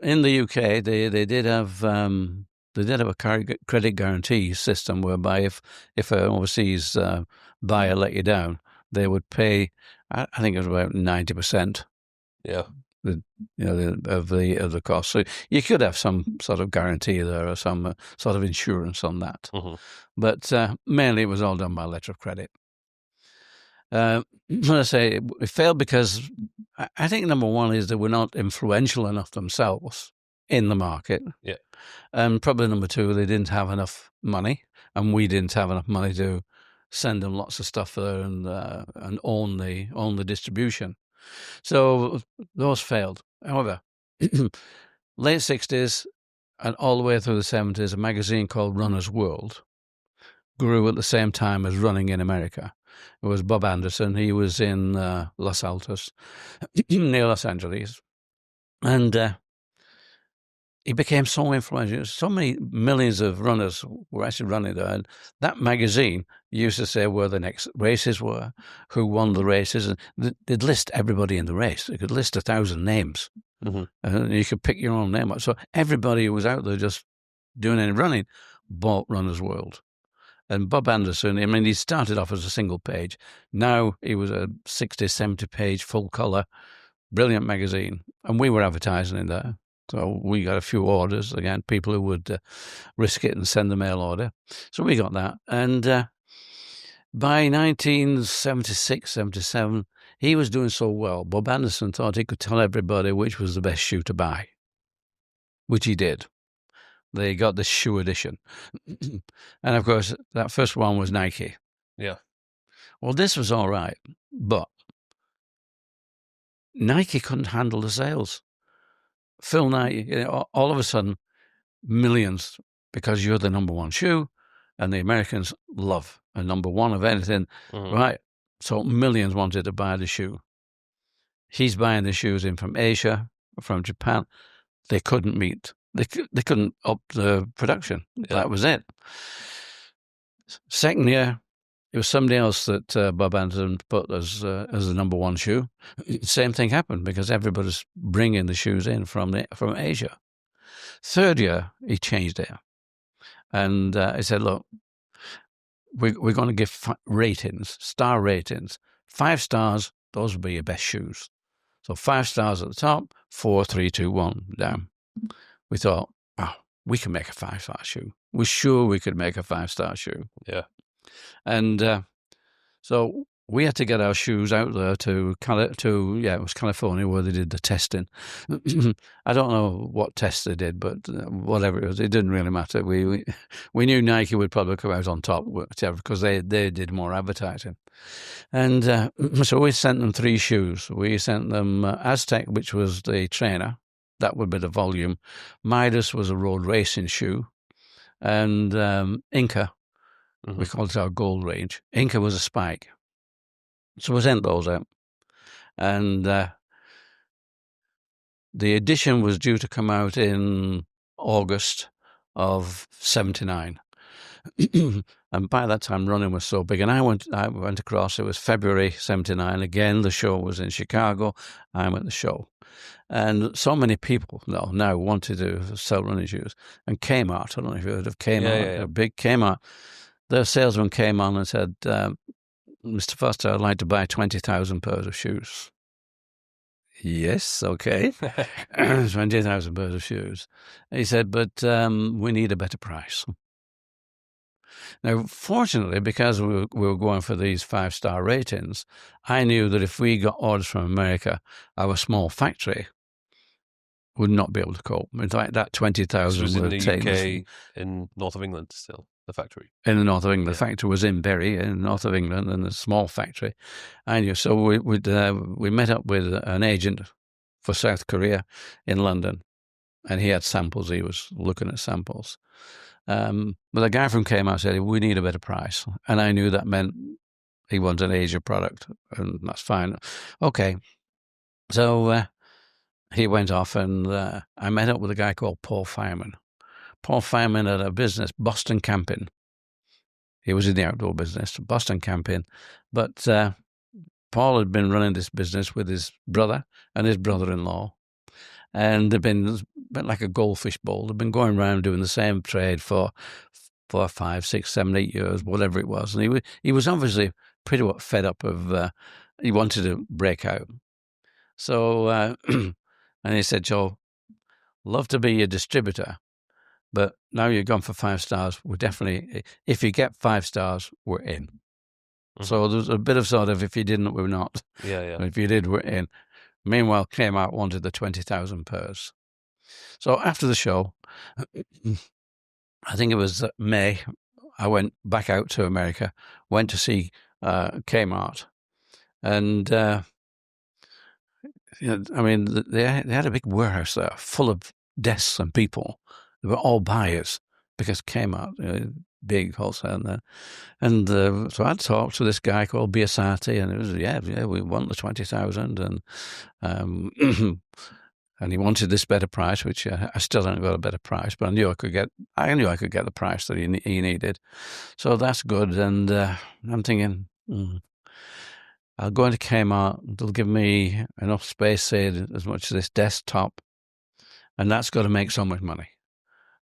in the UK, they did have a credit guarantee system whereby if an overseas buyer let you down, they would pay. I think it was about 90%. Yeah. Of the cost. So you could have some sort of guarantee there or some sort of insurance on that. But mainly it was all done by letter of credit. When I say it failed because I think number one is they were not influential enough themselves in the market. Yeah. And probably number two, they didn't have enough money, and we didn't have enough money to send them lots of stuff there and own the distribution. So those failed. However, late 60s and all the way through the 70s, a magazine called Runner's World grew at the same time as Running in America. It was Bob Anderson. He was in Los Altos, near Los Angeles. And he became so influential. So many millions of runners were actually running there. And that magazine used to say where the next races were, who won the races. And they'd list everybody in the race. They could list 1,000 names. Mm-hmm. And you could pick your own name. So everybody who was out there just doing any running bought Runner's World. And Bob Anderson, I mean, he started off as a single page. Now he was a 60, 70-page, full-color, brilliant magazine. And we were advertising in there. So we got a few orders, again, people who would risk it and send the mail order. So we got that. And by 1976, 77, he was doing so well. Bob Anderson thought he could tell everybody which was the best shoe to buy, which he did. They got the shoe edition. And, of course, that first one was Nike. Yeah. Well, this was all right, but Nike couldn't handle the sales. Phil Knight, all of a sudden, millions, because you're the number one shoe, and the Americans love a number one of anything. Mm-hmm. Right? So millions wanted to buy the shoe. He's buying the shoes in from Asia, from Japan. They couldn't meet. They couldn't up the production. Yeah. That was it. Second year, it was somebody else that Bob Anderson put as the number one shoe. Same thing happened because everybody's bringing the shoes in from Asia. Third year, he changed it. And he said, look, we're going to give ratings, star ratings. 5 stars, those will be your best shoes. So 5 stars at the top, 4, 3, 2, 1 down. We thought, oh, we can make a 5-star shoe. We're sure we could make a 5-star shoe. Yeah. And so we had to get our shoes out there to it was California where they did the testing. I don't know what tests they did, but whatever it was, it didn't really matter. We knew Nike would probably come out on top, whichever, because they did more advertising. And so we sent them 3 shoes. We sent them Aztec, which was the trainer. That would be the volume. Midas was a road racing shoe. And Inca, mm-hmm. we called it our gold range. Inca was a spike. So we sent those out. And the edition was due to come out in August of 79. And by that time, running was so big. And I went across. It was February 79. Again, the show was in Chicago. I'm at the show. And so many people now wanted to sell running shoes. And Kmart, I don't know if you heard of Kmart, a big Kmart. Their salesman came on and said, Mr. Foster, I'd like to buy 20,000 pairs of shoes. Yes, okay. 20,000 pairs of shoes. He said, but we need a better price. Now, fortunately, because we were going for these 5-star ratings, I knew that if we got orders from America, our small factory would not be able to cope. In fact, that 20,000 was in would the take UK, in north of England still, the factory. In the north of England. The factory was in Bury, in the north of England, and a small factory. I knew. So we met up with an agent for South Korea in London, and he had samples. He was looking at samples. But a guy from Kmart said, we need a better price. And I knew that meant he wanted an Asia product, and that's fine. Okay. So he went off, and I met up with a guy called Paul Fireman. Paul Fireman had a business, Boston Camping. He was in the outdoor business, Boston Camping. But Paul had been running this business with his brother and his brother-in-law. And they've been like a goldfish bowl. They've been going around doing the same trade for 4, 5, 6, 7, 8 years, whatever it was. And he was obviously pretty well fed up of, he wanted to break out. So, and he said, Joe, love to be your distributor, but now you've gone for 5 stars. We're definitely, if you get 5 stars, we're in. Mm-hmm. So there's a bit of sort of, if you didn't, we're not. Yeah. If you did, we're in. Meanwhile, Kmart wanted the 20,000 pairs. So after the show, I think it was May, I went back out to America, went to see Kmart, and I mean, they had a big warehouse there full of desks and people. They were all buyers because Kmart, big wholesale, and so I talked to this guy called Biasati, and it was we want the 20,000, and and he wanted this better price, which I still haven't got a better price, but I knew I could get the price that he needed, so that's good. And I'm thinking, I'll go into Kmart. They'll give me enough space, say as much as this desktop, and that's got to make so much money.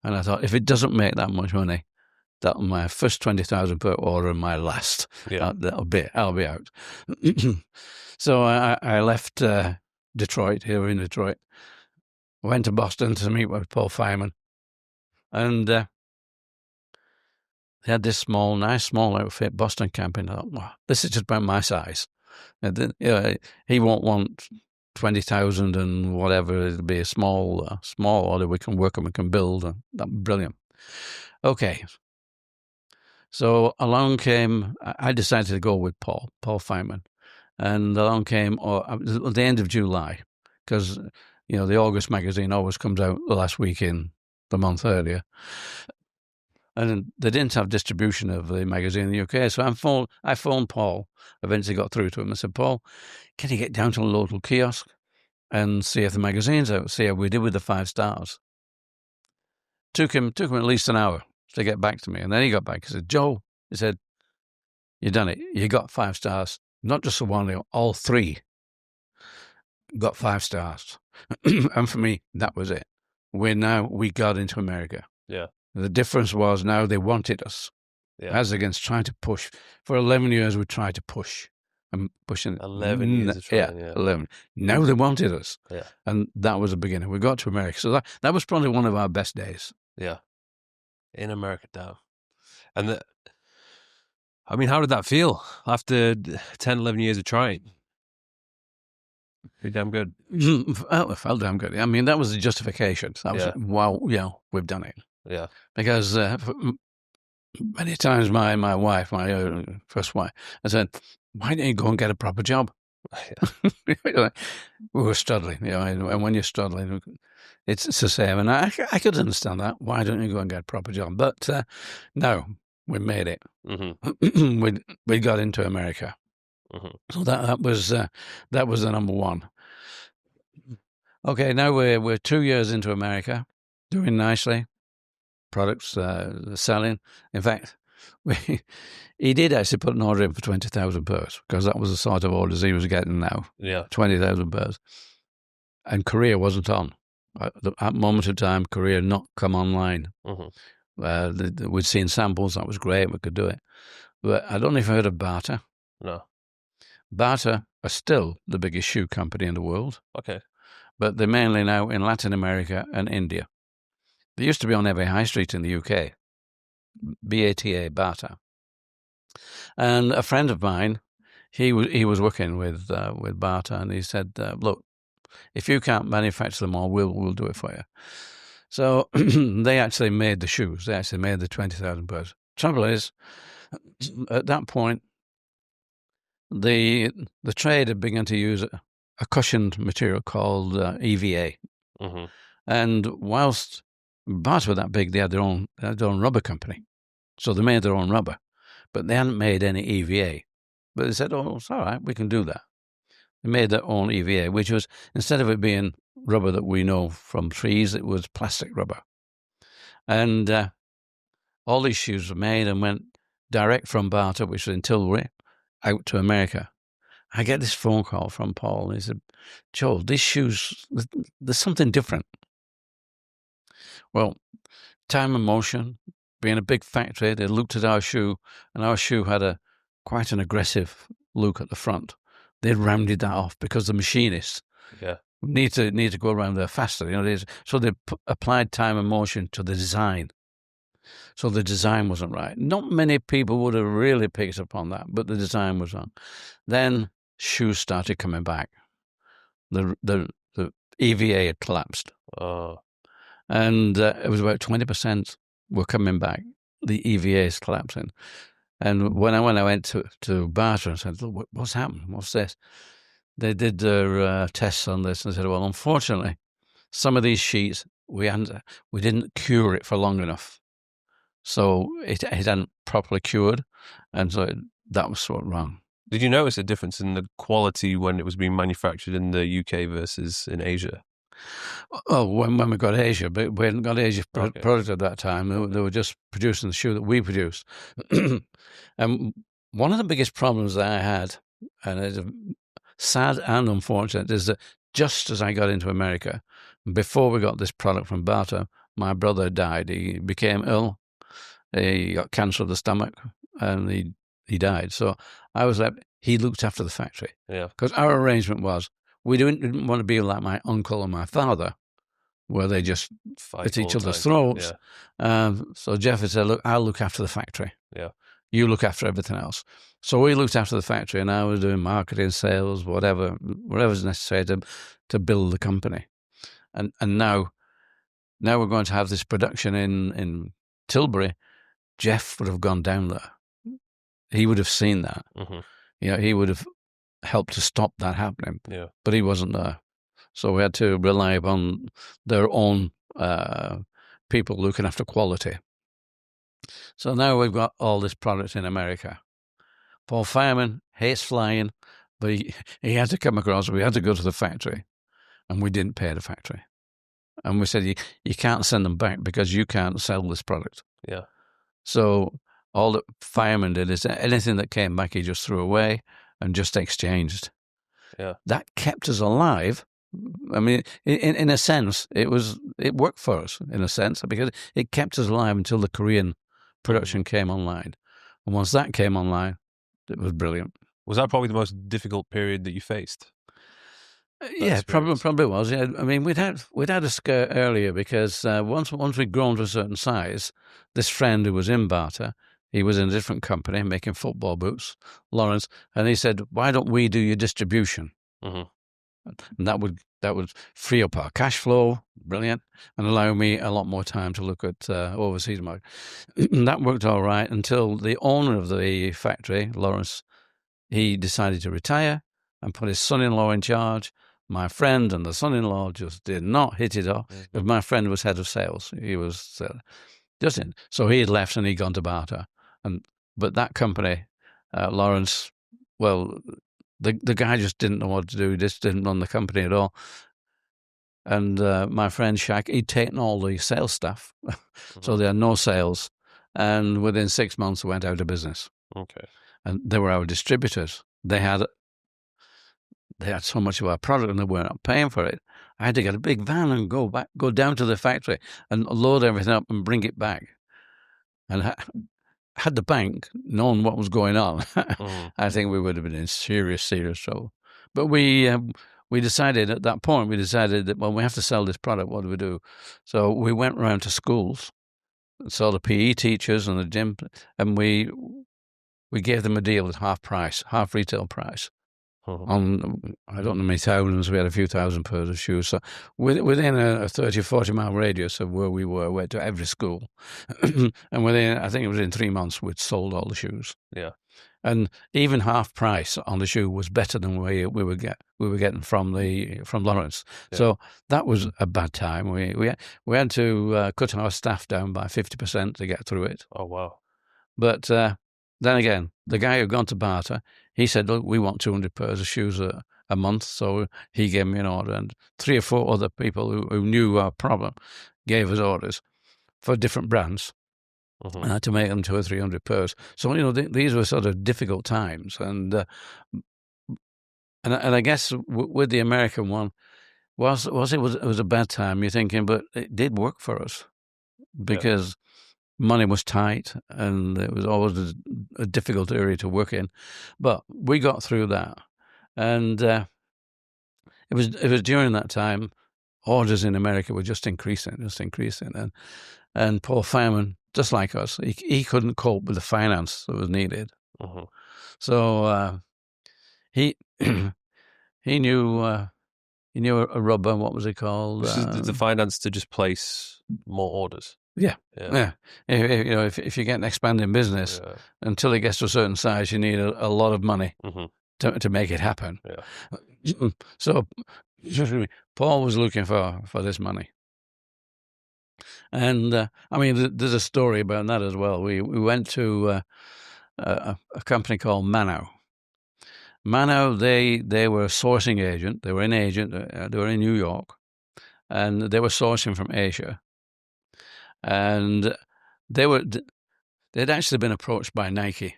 And I thought, if it doesn't make that much money, that'll my first 20,000 per order and my last. Yeah. I'll be out. So I left Detroit, here in Detroit. Went to Boston to meet with Paul Fireman. And they had this nice small outfit, Boston camping. I thought, wow, this is just about my size. And he won't want 20,000 and whatever. It'll be a small order we can work and we can build. And that's brilliant. Okay. So along came, I decided to go with Paul Fireman. And along came at the end of July, because, the August magazine always comes out the last week in the month earlier. And they didn't have distribution of the magazine in the UK. So I phoned Paul, eventually got through to him. I said, Paul, can you get down to a local kiosk and see if the magazine's out, see how we did with the 5 stars? Took him at least an hour to get back to me. And then he got back. He said, Joe, he said, you done it. You got 5 stars. Not just the one, all 3 got 5 stars. And for me, that was it. We got into America. Yeah. The difference was now they wanted us. Yeah. As against trying to push. For 11 years, we tried to push. And pushing 11 years of trying, yeah. 11. Now they wanted us. Yeah. And that was the beginning. We got to America. So that was probably one of our best days. Yeah. In America now. And how did that feel after 10, 11 years of trying? Pretty damn good. Well, it felt damn good. I mean, that was the justification. That was, wow, we've done it. Yeah. Because many times my wife, my first wife, I said, why don't you go and get a proper job? We were struggling, and when you're struggling, it's the same. And I could understand that. Why don't you go and get a proper job? But no, we made it. Mm-hmm. we got into America. Mm-hmm. So that was the number one. Okay, now we're 2 years into America, doing nicely. Products selling. In fact, he did actually put an order in for 20,000 pairs, because that was the sort of orders he was getting now. Yeah, 20,000 pairs. And Korea wasn't on at that moment of time. Korea not come online. Mm-hmm. We'd seen samples. That was great. We could do it. But I don't know if you heard of Bata. No. Bata are still the biggest shoe company in the world. Okay. But they're mainly now in Latin America and India. They used to be on every high street in the UK. BATA, Bata. And a friend of mine, he was working with Bata, and he said, look, if you can't manufacture them all, we'll do it for you. So they actually made the shoes. They actually made the 20,000 pairs. Trouble is, at that point, the trade had begun to use a cushioned material called EVA. Mm-hmm. And whilst Bata were that big, they had their own rubber company. So they made their own rubber. But they hadn't made any EVA. But they said, oh, it's all right, we can do that. They made their own EVA, which was, instead of it being rubber that we know from trees, it was plastic rubber. And all these shoes were made and went direct from Bata, which was in Tilbury, out to America. I get this phone call from Paul, and he said, Joel, these shoes, there's something different. Well, Time and Motion, being a big factory, they looked at our shoe, and our shoe had quite an aggressive look at the front. They rounded that off because the machinists need to go around there faster. So they applied Time and Motion to the design. So the design wasn't right. Not many people would have really picked up on that, but the design was wrong. Then shoes started coming back. The EVA had collapsed. Oh. And it was about 20% were coming back. the EVAs collapsing. And when I went to Barter and said, "Look, what's happened? What's this?" They did their tests on this and said, "Well, unfortunately, some of these sheets we didn't cure it for long enough, so it hadn't properly cured, and so that was sort of wrong." Did you notice a difference in the quality when it was being manufactured in the UK versus in Asia? Oh, when we got Asia, but we hadn't got Asia product at that time. They were just producing the shoe that we produced. And one of the biggest problems that I had, and it's sad and unfortunate, is that just as I got into America, before we got this product from Barter, my brother died. He became ill. He got cancer of the stomach, and he died. So I was like, he looked after the factory. Yeah. Because our arrangement was, we didn't want to be like my uncle and my father, where they just Fight at each all the other's time. throats. Yeah. So Jeff had said, "Look, I'll look after the factory. Yeah. You look after everything else." So we looked after the factory, and I was doing marketing, sales, whatever's necessary to build the company. And now we're going to have this production in Tilbury. Jeff would have gone down there. He would have seen that. Mm-hmm. You know, he would have helped to stop that happening. Yeah. But he wasn't there. So we had to rely upon their own people looking after quality. So now we've got all this product in America. Paul Fireman hates flying, but he had to come across. We had to go to the factory, and we didn't pay the factory. And we said, you can't send them back because you can't sell this product. Yeah. So all that Fireman did is anything that came back, he just threw away and just exchanged. Yeah. That kept us alive. I mean, in a sense, it worked for us in a sense because it kept us alive until the Korean production came online. And once that came online, it was brilliant. Was that probably the most difficult period that you faced? Yeah, probably was. Yeah, I mean, we'd had a scare earlier because once we'd grown to a certain size, this friend who was in Barter, he was in a different company making football boots, Lawrence, and he said, "Why don't we do your distribution?" Mm-hmm. And that would free up our cash flow, brilliant, and allow me a lot more time to look at overseas market. That worked all right until the owner of the factory, Lawrence, he decided to retire and put his son-in-law in charge. My friend and the son-in-law just did not hit it off because my friend was head of sales. He was just in. So he had left and he'd gone to Barter. But that company, Lawrence, well, the guy just didn't know what to do. He just didn't run the company at all. And my friend Shaq, he'd taken all the sales staff. So they had no sales. And within 6 months, they went out of business. Okay. And they were our distributors. They had so much of our product and they weren't paying for it. I had to get a big van and go down to the factory and load everything up and bring it back. And had the bank known what was going on, I think we would have been in serious trouble. But we decided at that point, that, well, we have to sell this product. What do we do? So we went around to schools, saw the PE teachers and the gym, and we gave them a deal at half retail price. On, I don't know how many thousands, we had a few thousand pairs of shoes. So within a 30 or 40 mile radius of where we went to every school. And I think it was in 3 months, we'd sold all the shoes. Yeah. And even half price on the shoe was better than we were getting from Lawrence. Yeah. So that was a bad time. We had to cut our staff down by 50% to get through it. Oh, wow. But then again, the guy who'd gone to Barter, he said, "Look, we want 200 pairs of shoes a month." So he gave me an order, and 3 or 4 other people who knew our problem gave us orders for different brands. And I had to make them 200 or 300 pairs. So, these were sort of difficult times. And I guess with the American one, it was a bad time, you're thinking, but it did work for us because money was tight and it was always a difficult area to work in. But we got through that. And it was during that time, orders in America were just increasing. And Paul Fireman, just like us, he couldn't cope with the finance that was needed. So he knew a rubber. What was it called? The finance to just place more orders. Yeah. If you get an expanding business, until it gets to a certain size, you need a lot of money to make it happen. Yeah. So Paul was looking for this money. And there's a story about that as well. We went to a company called Mano. Mano, they were a sourcing agent. They were an agent. They were in New York, and they were sourcing from Asia. And they'd actually been approached by Nike,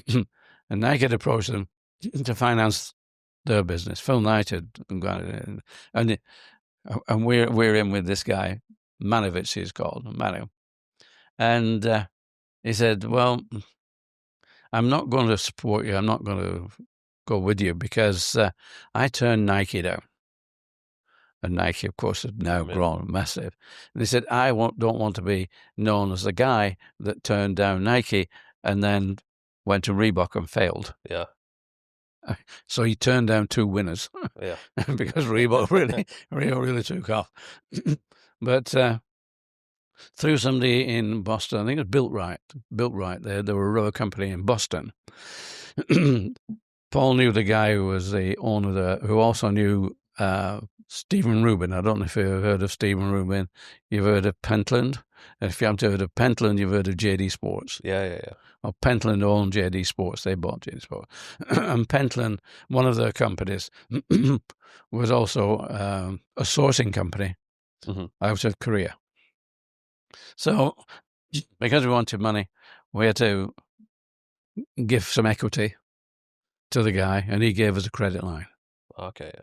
and Nike had approached them to finance their business. Phil Knight had got it, and we're in with this guy, Manovich, he's called Manu, and he said, "Well, I'm not going to support you. I'm not going to go with you because I turned Nike down." And Nike, of course, has now grown massive. And they said, I don't want to be known as the guy that turned down Nike and then went to Reebok and failed. Yeah. So he turned down two winners. Yeah. Because Reebok really took off. But through somebody in Boston, I think it was Built Right. They were a rubber company in Boston. Paul knew the guy who was the owner there, who also knew Stephen Rubin. I don't know if you've heard of Stephen Rubin. You've heard of Pentland. And if you haven't heard of Pentland, you've heard of JD Sports. Yeah. Well, Pentland owned JD Sports. They bought JD Sports. And Pentland, one of their companies, was also a sourcing company out of Korea. So because we wanted money, we had to give some equity to the guy, and he gave us a credit line. Okay, yeah.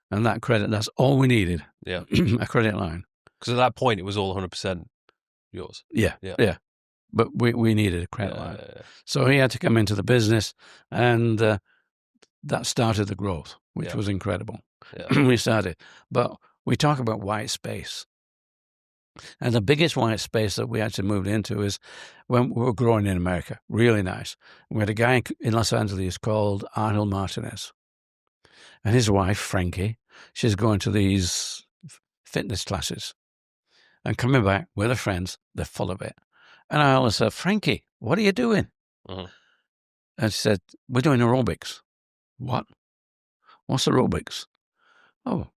And that's all we needed. Yeah. A credit line. Because at that point, it was all 100% yours. Yeah. But we needed a credit line. Yeah. So he had to come into the business, and that started the growth, which was incredible. Yeah. We started. But we talk about white space. And the biggest white space that we actually moved into is when we were growing in America. Really nice. We had a guy in Los Angeles called Arnold Martinez. And his wife, Frankie, she's going to these fitness classes and coming back with her friends. They're full of it. And I always said, Frankie, what are you doing? And she said, we're doing aerobics. What? What's aerobics? Oh.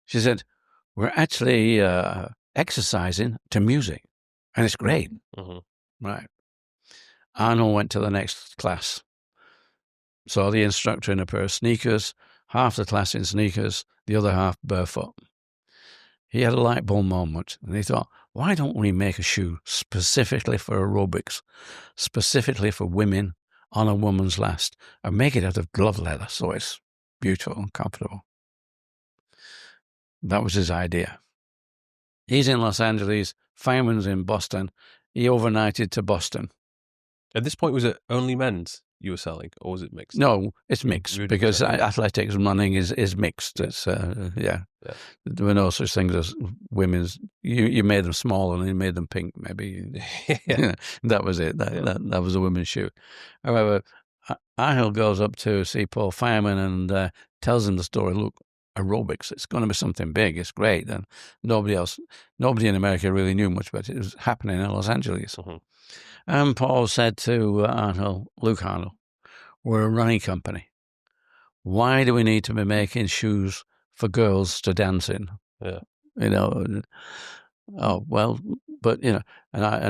She said, we're actually exercising to music. And it's great. Right. Arnold went to the next class. Saw the instructor in a pair of sneakers, half the class in sneakers, the other half barefoot. He had a light bulb moment, and he thought, why don't we make a shoe specifically for aerobics, specifically for women on a woman's last, and make it out of glove leather so it's beautiful and comfortable? That was his idea. He's in Los Angeles, Fireman's in Boston. He overnighted to Boston. At this point, was it only men's you were selling, or was it mixed? No, it's mixed because athletics and running is mixed. It's There were no such things as women's. You made them small and you made them pink. Maybe that was it. That was a women's shoe. However, Arnold goes up to see Paul Fireman and tells him the story. Look, aerobics, it's going to be something big. It's great. And nobody in America really knew much about it. It was happening in Los Angeles. And Paul said to Luke Arnold, we're a running company. Why do we need to be making shoes for girls to dance in? Yeah. And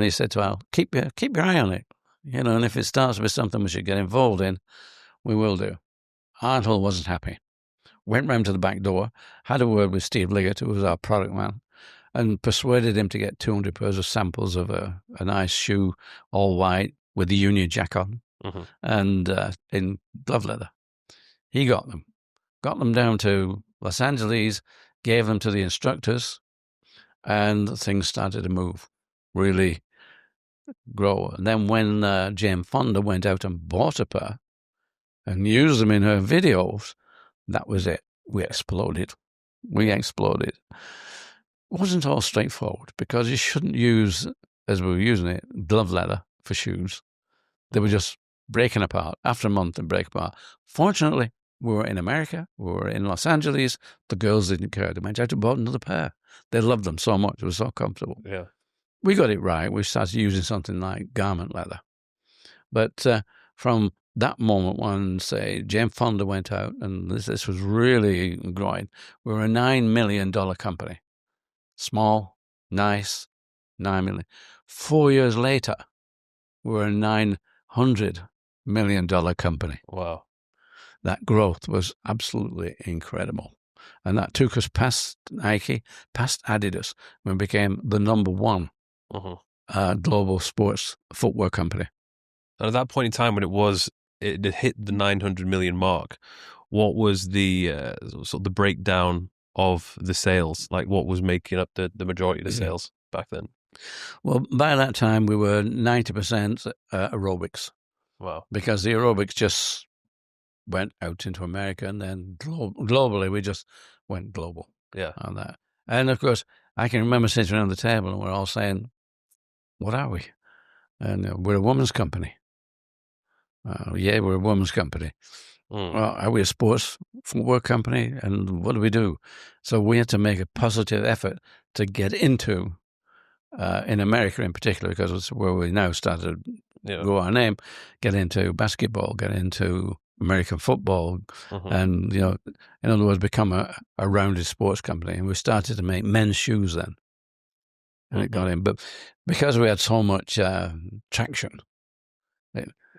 he said to Al, keep your eye on it. And if it starts with something we should get involved in, we will do. Arnold wasn't happy. Went round to the back door, had a word with Steve Liggett, who was our product man, and persuaded him to get 200 pairs of samples of a nice shoe, all white, with the Union Jack on, and in glove leather. He got them down to Los Angeles, gave them to the instructors, and things started to move, really grow. And then when Jane Fonda went out and bought a pair and used them in her videos, that was it. We exploded. It wasn't all straightforward because you shouldn't use, as we were using it, glove leather for shoes. They were just breaking apart. After a month, they break apart. Fortunately, we were in America. We were in Los Angeles. The girls didn't care. They went out and bought another pair. They loved them so much. It was so comfortable. Yeah. we got it right. We started using something like garment leather. But from that moment when, say, Jane Fonda went out, and this was really growing, we were a $9 million company. Small, nice, $9 million. 4 years later, we were a $900 million company. Wow. That growth was absolutely incredible. And that took us past Nike, past Adidas, and we became the number one global sports footwear company. And at that point in time, when it hit the 900 million mark, what was the sort of the breakdown of the sales? Like, what was making up the majority of the sales back then? Well, by that time, we were 90% aerobics. Wow. Because the aerobics just went out into America, and then globally, we just went global. Yeah. On that. And of course, I can remember sitting around the table and we're all saying, what are we? And we're a women's company. Yeah, we're a women's company. Well, are we a sports footwear company? And what do we do? So we had to make a positive effort to get into, in America in particular, because it's where we now started to grow our name, get into basketball, get into American football, and, in other words, become a rounded sports company. And we started to make men's shoes then. And it got in. But because we had so much traction,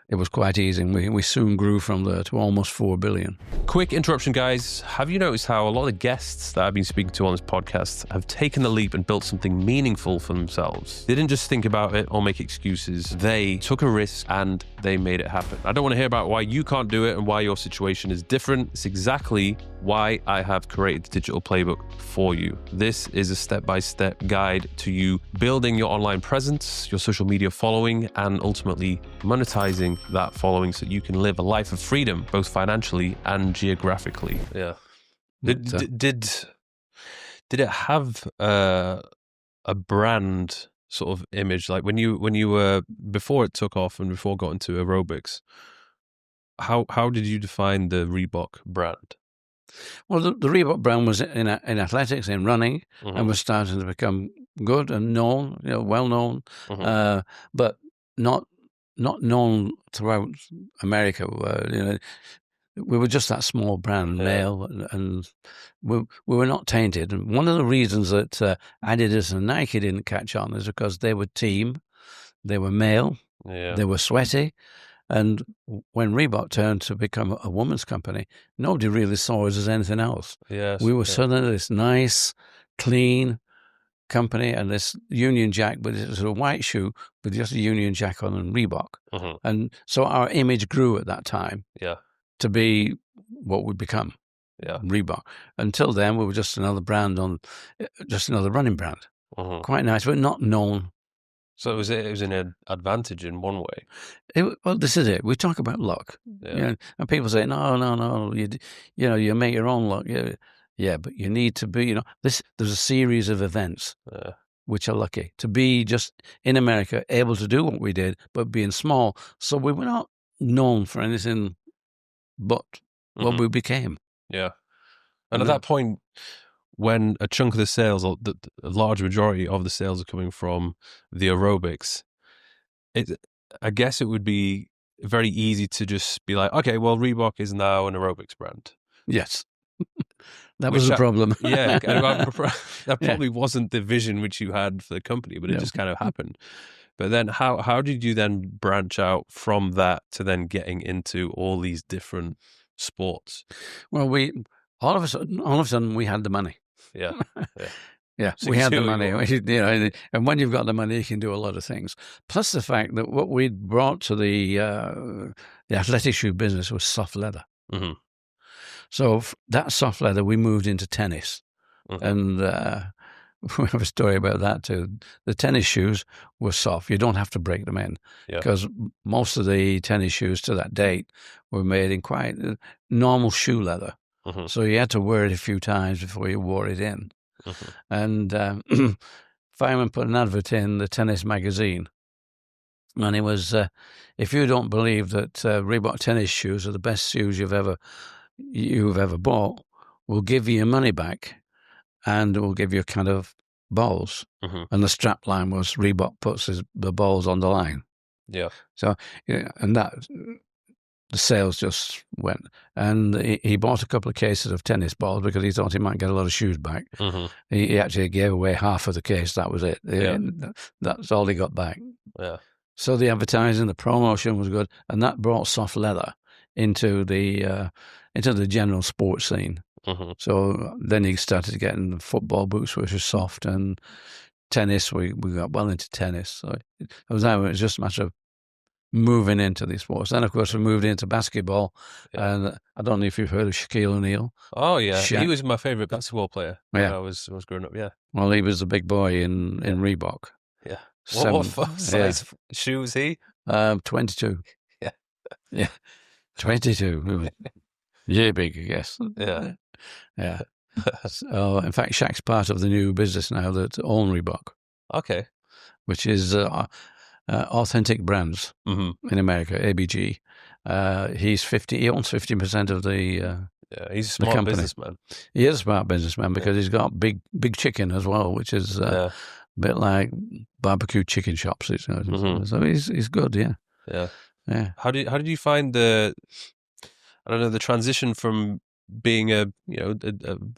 it was quite easy, and we soon grew from there to almost 4 billion. Quick interruption, guys. Have you noticed how a lot of the guests that I've been speaking to on this podcast have taken the leap and built something meaningful for themselves? They didn't just think about it or make excuses. They took a risk and they made it happen. I don't want to hear about why you can't do it and why your situation is different. It's exactly why I have created the digital playbook for you. This is a step-by-step guide to you building your online presence, your social media following, and ultimately monetizing that following so you can live a life of freedom, both financially and geographically. Yeah. Did it have a brand sort of image? Like when you were, before it took off and before it got into aerobics, how did you define the Reebok brand? Well, the Reebok brand was in athletics, in running, and was starting to become good and known, well known, but not known throughout America. We were just that small brand, male, and we were not tainted. And one of the reasons that Adidas and Nike didn't catch on is because they were team, they were male, they were sweaty. And when Reebok turned to become a woman's company, nobody really saw us as anything else. Yes, we were suddenly this nice, clean company, and this Union Jack, but it was a white shoe with just a Union Jack on and Reebok. And so our image grew at that time to be what we'd become, Reebok. Until then, we were just another brand just another running brand. Quite nice, but not known. So it was an advantage in one way. Well, this is it. We talk about luck, and people say, no, you make your own luck. Yeah, but you need to be, there's a series of events which are lucky to be just in America, able to do what we did, but being small. So we were not known for anything but what we became. Yeah. And at that point, when a chunk of the sales, or the large majority of the sales are coming from the aerobics, I guess it would be very easy to just be like, okay, well, Reebok is now an aerobics brand. Yes. That was the problem. That probably wasn't the vision which you had for the company, but it just kind of happened. But then how did you then branch out from that to then getting into all these different sports? Well, all of a sudden we had the money. So we had the money. And when you've got the money, you can do a lot of things. Plus the fact that what we'd brought to the athletic shoe business was soft leather. So that soft leather, we moved into tennis. And we have a story about that too. The tennis shoes were soft. You don't have to break them in, because most of the tennis shoes to that date were made in quite normal shoe leather. So you had to wear it a few times before you wore it in. And Fireman put an advert in the tennis magazine, and it was, if you don't believe that Reebok tennis shoes are the best shoes you've ever bought, we'll give you your money back, and we'll give you a kind of balls, Mm-hmm. and the strap line was Reebok puts the balls on the line. Yeah. So, and that the sales just went. And he bought a couple of cases of tennis balls because he thought he might get a lot of shoes back. Mm-hmm. He actually gave away half of the case. That was it. Yeah. That's all he got back. Yeah. So the advertising, the promotion was good, and that brought soft leather into the general sports scene. Mm-hmm. So then he started getting football boots, which were soft, and tennis. We got well into tennis. So it was just a matter of moving into these sports. Then, of course, we moved into basketball, and I don't know if you've heard of Shaquille O'Neal. Oh yeah, Shaq. he was my favorite basketball player when I was growing up. Yeah. Well, he was the big boy in Reebok. Yeah. What size shoe was he? 22. Yeah. Yeah. 22. Yeah, big, I guess. Yeah. Yeah. So, in fact, Shaq's part of the new business now that own Reebok. Okay. Which is Authentic Brands in America, ABG. He owns 50% of the he's a smart businessman. He is a smart businessman because he's got big chicken as well, which is a bit like barbecue chicken shops. So he's good, yeah. Yeah. Yeah. How did you find the transition from being a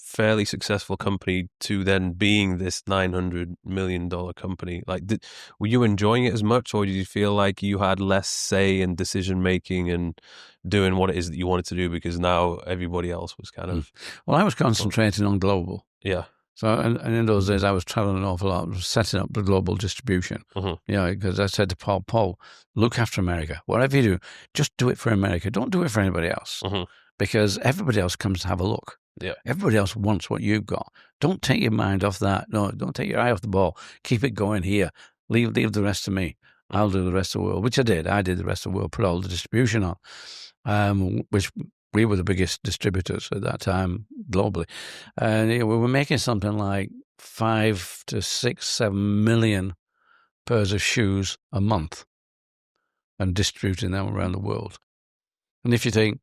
fairly successful company to then being this $900 million company? Like, were you enjoying it as much, or did you feel like you had less say in decision making and doing what it is that you wanted to do because now everybody else was kind of? Well, I was concentrating on global. Yeah. So, and in those days, I was traveling an awful lot, setting up the global distribution. Because I said to Paul, look after America. Whatever you do, just do it for America. Don't do it for anybody else. Because everybody else comes to have a look. Yeah. Everybody else wants what you've got. Don't take your mind off that. No, don't take your eye off the ball. Keep it going here. Leave the rest to me. I'll do the rest of the world, which I did. I did the rest of the world, put all the distribution on, which we were the biggest distributors at that time globally. And we were making something like 5 to 6, 7 million pairs of shoes a month and distributing them around the world. And if you think,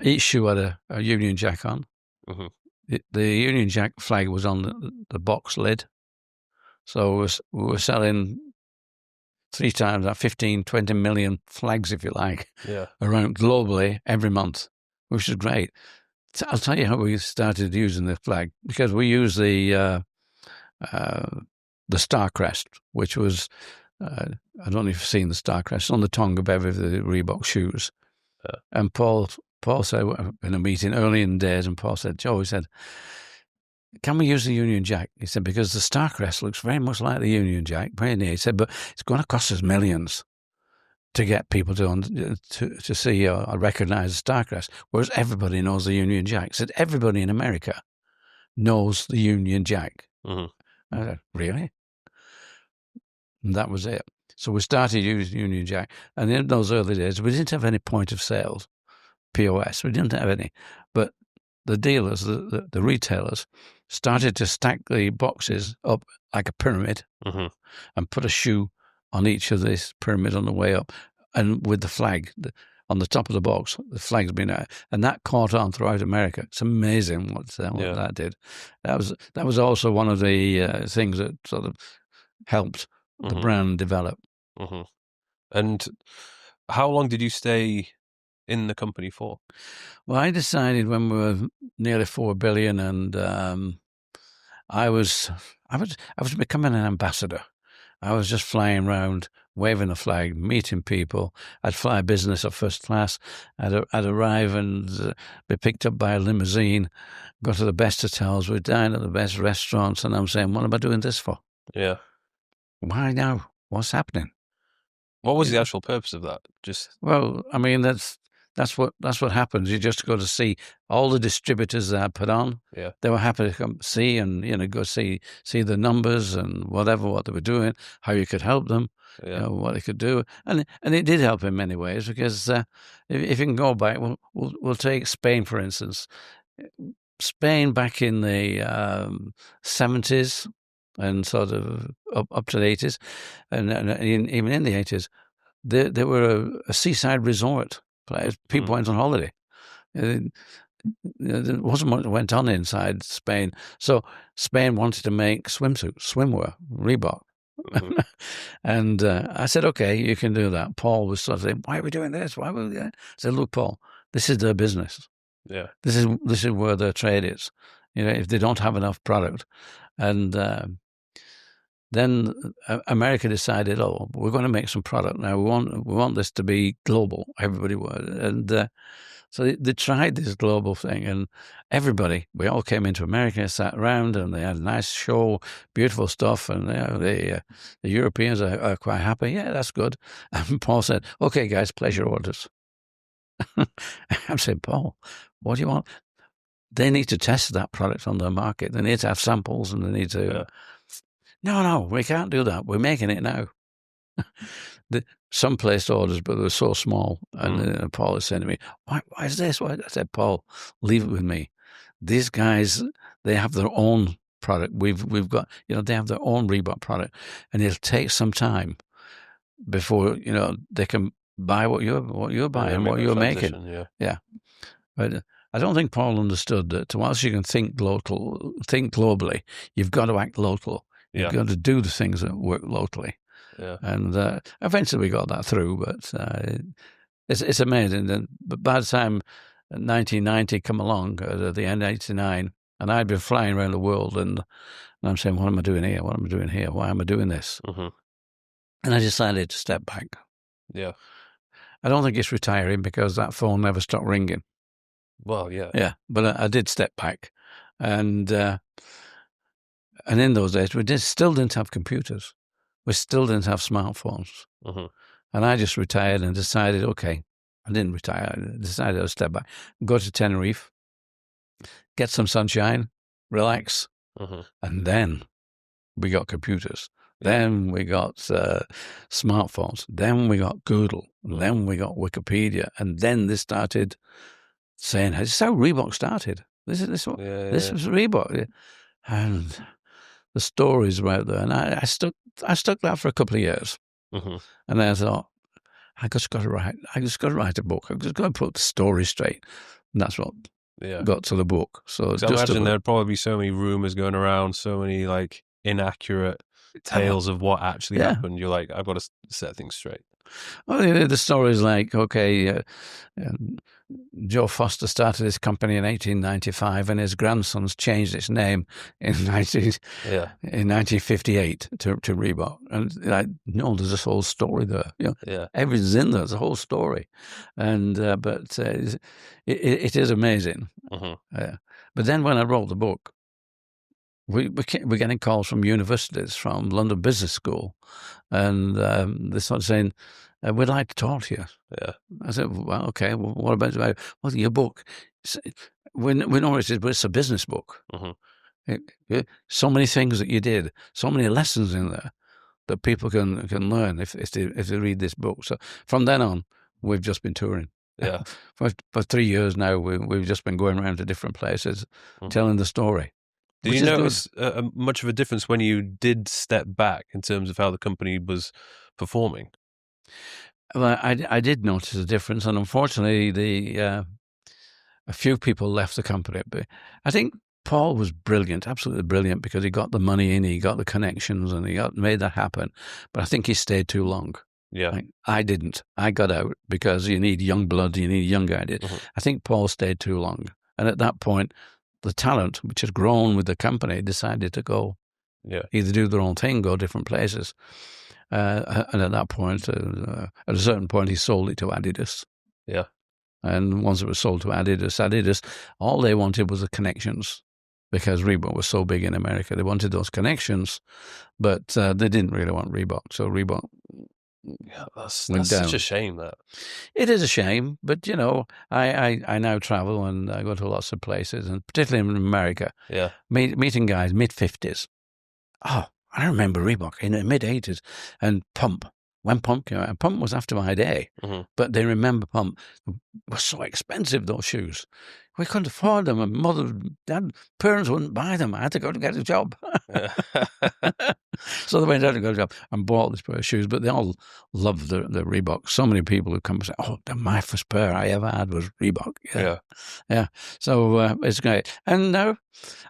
each shoe had a Union Jack on. The Union Jack flag was on the box lid. So we were selling 3 times that 15, 20 million flags, if you like, around globally every month, which is great. I'll tell you how we started using the flag, because we used the Star Crest, which was, I don't know if you've seen the Star Crest, on the tongue of every of the Reebok shoes. And Paul said, in a meeting early in the days, and Paul said, Joe, he said, can we use the Union Jack? He said, because the Star Crest looks very much like the Union Jack. He said, but it's going to cost us millions to get people to see or recognize the Star Crest, whereas everybody knows the Union Jack. He said, everybody in America knows the Union Jack. I said, really? And that was it. So we started using Union Jack. And in those early days, we didn't have any point of sales, POS. We didn't have any. But the dealers, the retailers, started to stack the boxes up like a pyramid and put a shoe on each of this pyramid on the way up. And with the flag on the top of the box, the flag's been out. And that caught on throughout America. It's amazing what that did. That was also one of the things that sort of helped the brand develop. And how long did you stay in the company for? Well, I decided when we were nearly 4 billion, and I was becoming an ambassador. I was just flying around, waving a flag, meeting people. I'd fly business or first class. I'd arrive and be picked up by a limousine, go to the best hotels, we'd dine at the best restaurants, and I'm saying, what am I doing this for? Yeah. Why now? What's happening? What was the actual purpose of that? Well, I mean, that's what happens. You just go to see all the distributors that I put on. Yeah. They were happy to come see and, go see the numbers and what they were doing, how you could help them, what they could do. And it did help in many ways, because if you can go back, we'll take Spain, for instance. Spain back in the 70s and sort of up to the 80s, and even in the 80s, they were a seaside resort place. People went on holiday. there wasn't much that went on inside Spain. So Spain wanted to make swimwear, Reebok. Mhm. And I said, okay, you can do that. Paul was sort of saying, why are we doing this? Why are we I said, look, Paul, this is their business. Yeah. This is where their trade is. If they don't have enough product. And then America decided, oh, we're going to make some product now. We want this to be global. Everybody would. And so they tried this global thing, and we all came into America, sat around, and they had a nice show, beautiful stuff. And the Europeans are quite happy. Yeah, that's good. And Paul said, okay, guys, place your orders. I'm saying, Paul, what do you want? They need to test that product on their market. They need to have samples, and they need to. Yeah. No, we can't do that. We're making it now. Some placed orders, but they were so small. And Paul is saying to me, why is this? Why? I said, Paul, leave it with me. These guys, they have their own product. We've got, they have their own Reebok product. And it'll take some time before, they can buy what you're buying, what you're making. Yeah. But I don't think Paul understood that whilst you can think globally, you've got to act local. You've got to do the things that work locally. Yeah. And eventually we got that through, but it's amazing. But by the time 1990 come along, at the end of 89, and I'd been flying around the world, and I'm saying, what am I doing here? What am I doing here? Why am I doing this? Mm-hmm. And I decided to step back. Yeah. I don't think it's retiring because that phone never stopped ringing. Well, yeah. Yeah, but I did step back. And in those days, we still didn't have computers. We still didn't have smartphones. Mm-hmm. And I just retired and decided, okay, I didn't retire. I decided I'd step back, go to Tenerife, get some sunshine, relax. Mm-hmm. And then we got computers. Then we got smartphones. Then we got Google. Then we got Wikipedia. And then they started saying, this is how Reebok started. This was Reebok. And the stories were out there. And I stuck that for a couple of years. Mm-hmm. And then I thought, I just got to write a book. I just got to put the story straight. And that's what got to the book. So I imagine there'd probably be so many rumors going around, so many inaccurate tales of what actually happened. You're like, I've got to set things straight. Well, the stories like, okay, Joe Foster started his company in 1895, and his grandsons changed its name in 1958 to Reebok. And there's this whole story there. Everything's in there. There's a whole story, and but it is amazing. Mm-hmm. But then when I wrote the book, we're getting calls from universities, from London Business School, and they're sort of saying, we'd like to talk to you. Yeah. I said, well, okay, well, what about your book? We know it is, but it's a business book. Mm-hmm. So many things that you did, so many lessons in there that people can learn if they read this book. So from then on, we've just been touring. Yeah. For 3 years now, we've just been going around to different places, telling the story. Did you notice much of a difference when you did step back in terms of how the company was performing? Well, I did notice a difference, and unfortunately, a few people left the company. But I think Paul was brilliant, absolutely brilliant, because he got the money in, he got the connections, and he made that happen. But I think he stayed too long. Yeah, I didn't. I got out because you need young blood, you need young ideas. Mm-hmm. I think Paul stayed too long, and at that point, the talent, which had grown with the company, decided to go. Yeah, either do their own thing, go different places. And at that point, at a certain point, he sold it to Adidas. Yeah. And once it was sold to Adidas, all they wanted was the connections, because Reebok was so big in America. They wanted those connections, but they didn't really want Reebok. So Reebok that's such a shame. That it is a shame, but I now travel and I go to lots of places, and particularly in America. Yeah, meeting guys mid-50s. Oh, I remember Reebok in the mid-80s, and Pump. when Pump came out. And Pump was after my day, but they remember Pump were so expensive, those shoes. We couldn't afford them, and mother, dad, parents wouldn't buy them. I had to go to get a job. So they went out to go to a job and bought this pair of shoes, but they all loved the Reebok. So many people who come and say, oh, my first pair I ever had was Reebok. Yeah. So it's great. And now,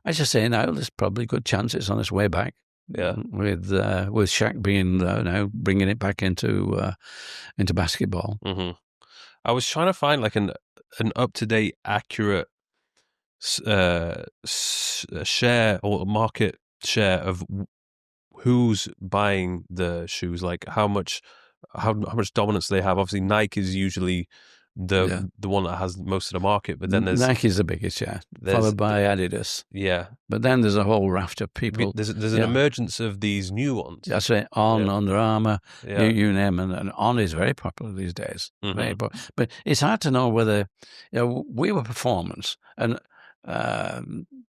I should say now, there's probably a good chance it's on its way back. Yeah, with Shaq being now bringing it back into basketball. I was trying to find like an up to date, accurate share or market share of who's buying the shoes. Like how much dominance they have. Obviously, Nike is usually the one that has most of the market, but then there's Nike's the biggest, followed by Adidas. Yeah, but then there's a whole raft of people. There's an emergence of these new ones. That's right. Under Armour, you name it, and On is very popular these days. But it's hard to know whether we were performance, and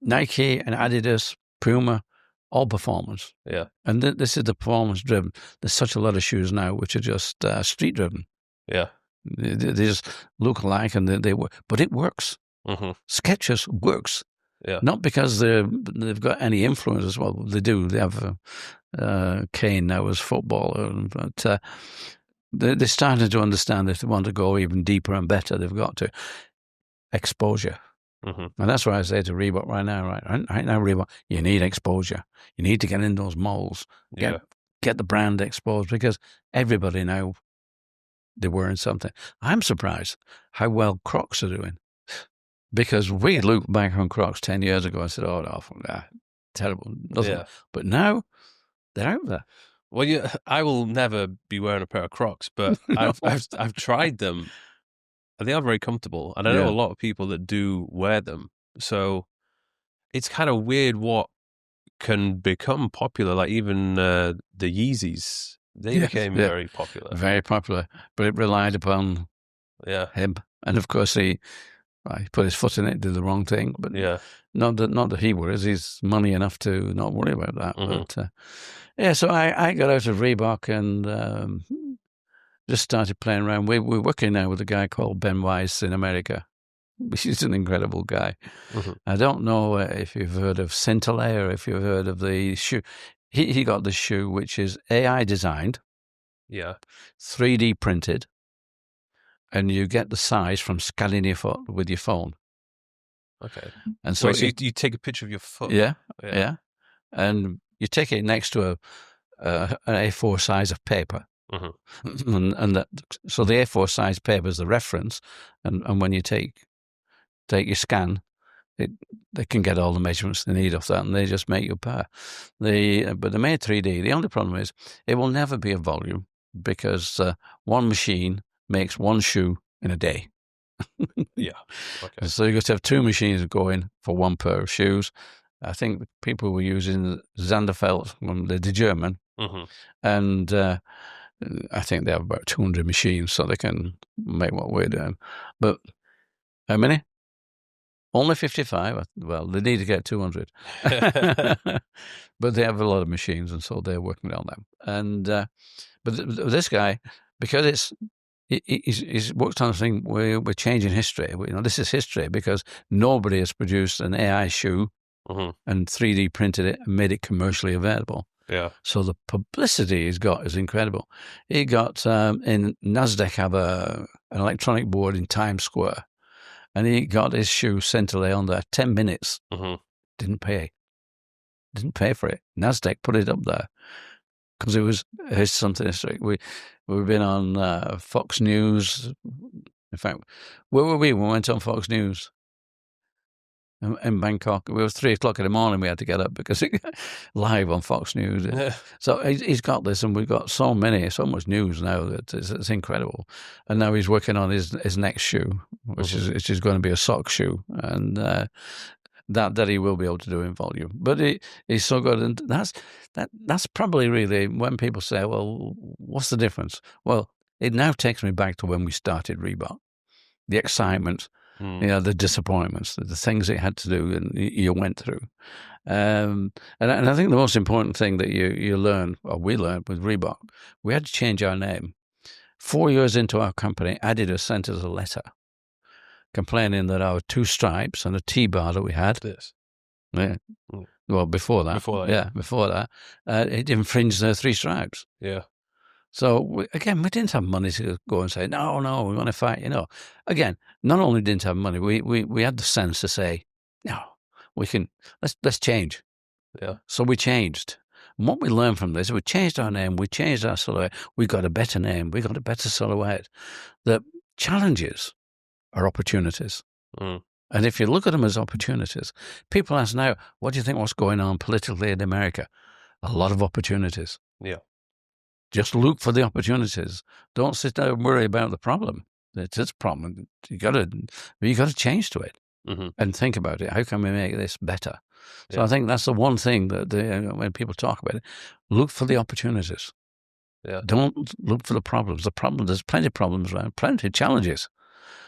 Nike and Adidas, Puma, all performance. Yeah, and this is the performance driven. There's such a lot of shoes now which are just street driven. Yeah. They just look alike, and they work, but it works. Skechers works, not because they've got any influence as well. They do. They have Kane now as footballer, but they're starting to understand that if they want to go even deeper and better, they've got to exposure. And that's why I say to Reebok right now, right now, Reebok, you need exposure. You need to get in those malls, get the brand exposed, because everybody now. They're wearing something. I'm surprised how well Crocs are doing, because we looked back on Crocs 10 years ago and said, "Oh, awful, terrible." But now they're out there. Well, I will never be wearing a pair of Crocs, but I've tried them, and they are very comfortable. And I know a lot of people that do wear them, so it's kind of weird what can become popular. Like even the Yeezys. They became very popular. Very popular, but it relied upon him. And of course, he put his foot in it, did the wrong thing. But not that he worries. He's money enough to not worry about that. But so I got out of Reebok and just started playing around. We're working now with a guy called Ben Weiss in America. He's an incredible guy. I don't know if you've heard of Scintillate or if you've heard of the shoe. He got this shoe, which is AI designed, 3D printed, and you get the size from scanning your foot with your phone. Okay. And so you take a picture of your foot. Yeah. And you take it next to an A4 size of paper. So the A4 size paper is the reference, and when you take your scan, they can get all the measurements they need off that, and they just make you a pair. But they made 3D. The only problem is it will never be a volume, because one machine makes one shoe in a day. Okay. So you got to have two machines going for one pair of shoes. I think people were using Zanderfeld, the German, and I think they have about 200 machines, so they can make what we're doing. But how many? Only 55. Well, they need to get 200. But they have a lot of machines, and so they're working on them. And but this guy, because he's worked on a thing where we're changing history. This is history, because nobody has produced an AI shoe and 3D printed it and made it commercially available. Yeah. So the publicity he's got is incredible. He got in NASDAQ have an electronic board in Times Square. And he got his shoe Scintillate on there, 10 minutes. Didn't pay for it. NASDAQ put it up there because it's something historic. We've been on Fox News. In fact, where were we when we went on Fox News? In Bangkok. It was 3:00 in the morning we had to get up because it live on Fox News. So he's got this, and we've got so much news now that it's incredible. And now he's working on his next shoe, which is going to be a sock shoe, and that he will be able to do in volume. But he's so good, and that's probably really when people say, well, what's the difference? Well, it now takes me back to when we started Reebok. The excitement the disappointments, the things that you had to do and you went through. And I think the most important thing that you learn, or we learned with Reebok, we had to change our name. 4 years into our company, Adidas sent us a letter complaining that our 2 stripes and a T-bar that we had, well, before that, it infringed their 3 stripes. Yeah. So we didn't have money to go and say, no, we want to fight. Again, not only didn't have money, we had the sense to say, no, we can, let's change. Yeah. So we changed. And what we learned from this, we changed our name, we changed our silhouette, we got a better name, we got a better silhouette. The challenges are opportunities. And if you look at them as opportunities, people ask now, what do you think what's going on politically in America? A lot of opportunities. Yeah. Just look for the opportunities. Don't sit there and worry about the problem. It's a problem. You got to change to it and think about it. How can we make this better? So I think that's the one thing that when people talk about it, look for the opportunities. Yeah. Don't look for the problems. There's plenty of problems around, plenty of challenges.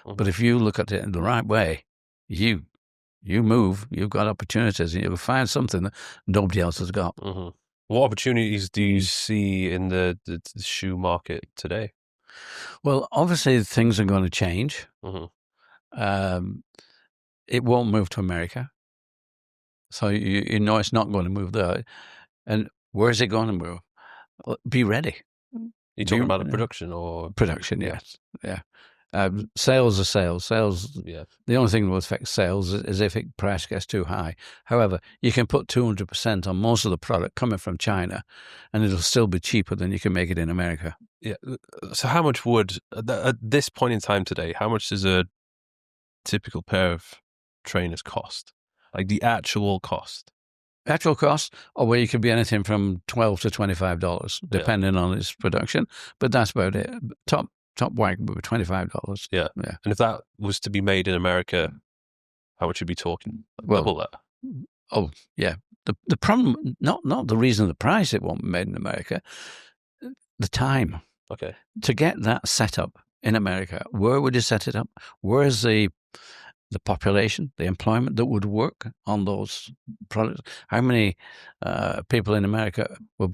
But if you look at it in the right way, you move, you've got opportunities, and you'll find something that nobody else has got. What opportunities do you see in the shoe market today? Well, obviously things are going to change. It won't move to America. So you know it's not going to move there. And where is it going to move? Well, be ready. You're talking about the production or? Production, yes. Yeah. Sales are sales. Sales, the only thing that will affect sales is if price gets too high. However, you can put 200% on most of the product coming from China, and it'll still be cheaper than you can make it in America. Yeah. So how much would, at this point in time today, how much does a typical pair of trainers cost? Like the actual cost? Actual cost, well, you could be anything from $12 to $25, depending on its production. But that's about it. Top wag would be $25. Yeah. And if that was to be made in America, how much would you be talking? Double that? Oh, yeah. The problem, not the reason the price it won't be made in America, the time. Okay. To get that set up in America, where would you set it up? Where is the population, the employment that would work on those products? How many people in America will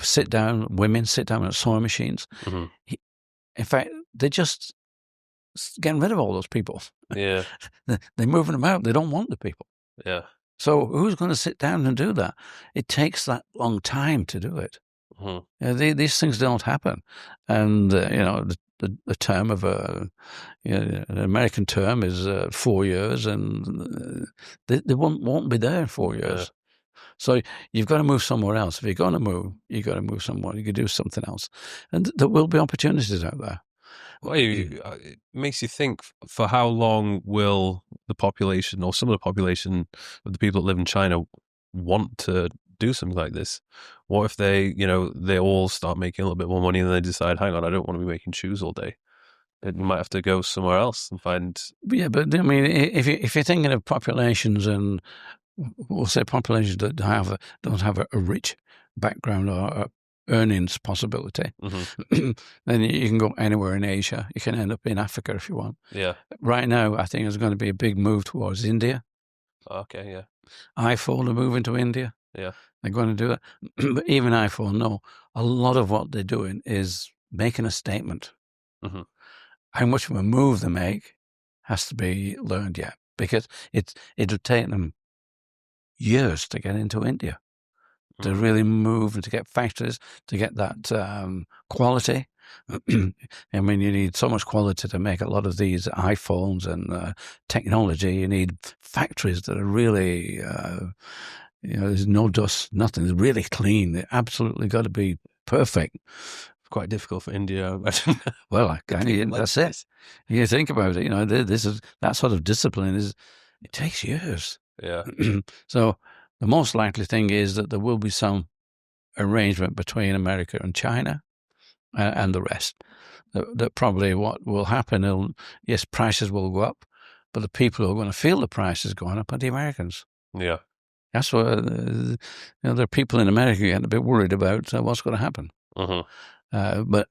women sit down at sewing machines? In fact, they're just getting rid of all those people. Yeah. They're moving them out. They don't want the people. Yeah. So who's going to sit down and do that? It takes that long time to do it. These things don't happen. And, the term of an American term is 4 years, and they won't be there in 4 years. Yeah. So you've got to move somewhere else. If you're going to move, you've got to move somewhere. You can do something else. And there will be opportunities out there. Well, it makes you think, for how long will the population, or some of the population of the people that live in China, want to do something like this? What if they all start making a little bit more money and they decide, hang on, I don't want to be making shoes all day. You might have to go somewhere else and find. Yeah, but I mean, if you're thinking of populations, and we'll say populations that don't have a rich background or earnings possibility, then you can go anywhere in Asia. You can end up in Africa if you want. Yeah. Right now, I think there's going to be a big move towards India. Okay, yeah. iPhone are moving to India. Yeah. They're going to do that. But even iPhone, no. A lot of what they're doing is making a statement. How much of a move they make has to be learned yet, because it'll take them years to get into India, to really move and to get factories, to get that quality. I mean, you need so much quality to make a lot of these iPhones and technology. You need factories that are really, there's no dust, nothing. It's really clean. They absolutely got to be perfect. Quite difficult for India, I imagine. Well, that's it. You think about it, that sort of discipline it takes years. Yeah. So the most likely thing is that there will be some arrangement between America and China and the rest. That probably what will happen, yes, prices will go up, but the people who are going to feel the prices going up are the Americans. Yeah. That's what, there are people in America getting a bit worried about what's going to happen. But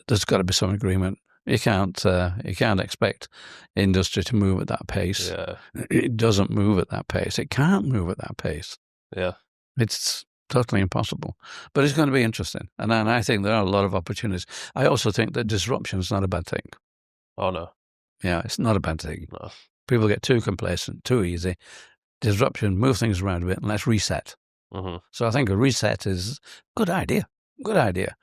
there's got to be some agreement. You can't expect industry to move at that pace. Yeah. It doesn't move at that pace. It can't move at that pace. Yeah. It's totally impossible. But it's going to be interesting. And I think there are a lot of opportunities. I also think that disruption is not a bad thing. Oh, no. Yeah, it's not a bad thing. No. People get too complacent, too easy. Disruption, move things around a bit, and let's reset. Mm-hmm. So I think a reset is a good idea. Good idea.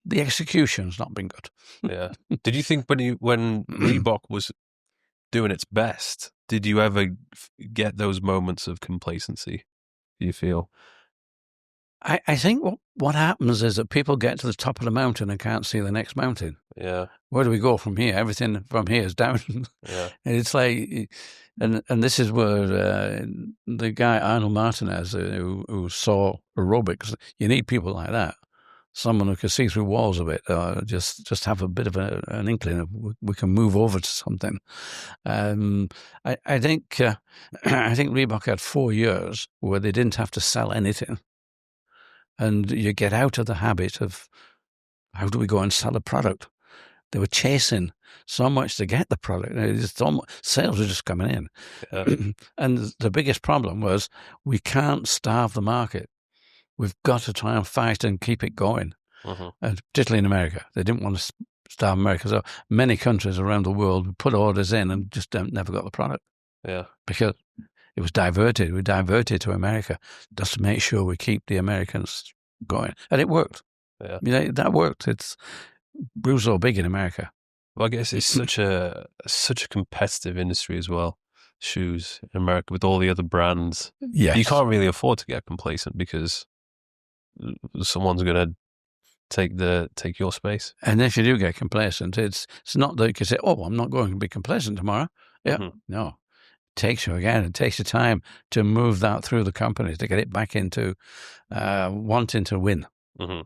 The execution's not been good. Yeah. Did you think when Reebok was doing its best, did you ever get those moments of complacency, do you feel? I think what happens is that people get to the top of the mountain and can't see the next mountain. Yeah. Where do we go from here? Everything from here is down. Yeah. And it's like, and this is where the guy Arnold Martinez, who saw aerobics, you need people like that. Someone who can see through walls a bit, just have a bit of an inkling of we can move over to something. I think Reebok had 4 years where they didn't have to sell anything. And you get out of the habit of how do we go and sell a product? They were chasing so much to get the product. Sales were just coming in. Yeah. And the biggest problem was we can't starve the market. We've got to try and fight and keep it going. Mm-hmm. And particularly in America. They didn't want to starve America. So many countries around the world put orders in and just never got the product. Yeah. Because it was diverted. We diverted to America just to make sure we keep the Americans going. And it worked. Yeah. That worked. It grew so big in America. Well, I guess it's such a competitive industry as well. Shoes in America with all the other brands. Yes. You can't really afford to get complacent because someone's going to take your space. And if you do get complacent, it's not that you can say, "Oh, I'm not going to be complacent tomorrow." Yeah, Mm-hmm. no. It takes you again. It takes you time to move that through the company to get it back into wanting to win. Mm-hmm.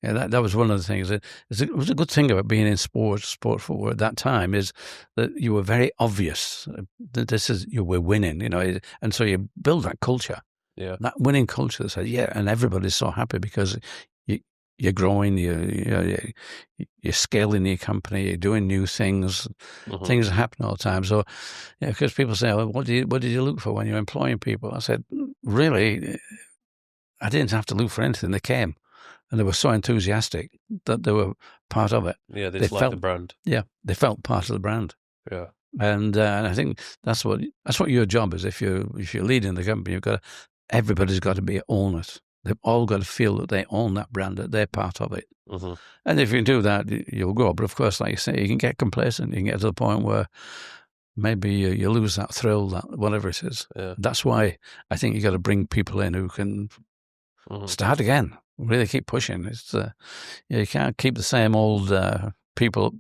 Yeah, that was one of the things. It was a good thing about being in sport footwear at that time is that you were very obvious that you were winning, and so you build that culture. Yeah, that winning culture that says, yeah, and everybody's so happy because you're growing, you're scaling your company, you're doing new things, mm-hmm. things are happening all the time. So, because people say, well, what did you look for when you're employing people? I said, really, I didn't have to look for anything. They came. And they were so enthusiastic that they were part of it. Yeah, they felt the brand. Yeah, they felt part of the brand. Yeah, and I think that's what your job is. If you're leading the company, everybody's got to be own it. They've all got to feel that they own that brand, that they're part of it. mm-hmm. And if you do that, you'll grow. But of course, like you say, you can get complacent. You can get to the point where maybe you lose that thrill, that whatever it is. Yeah. That's why I think you got to bring people in who can start again. Really keep pushing. It's you can't keep the same old people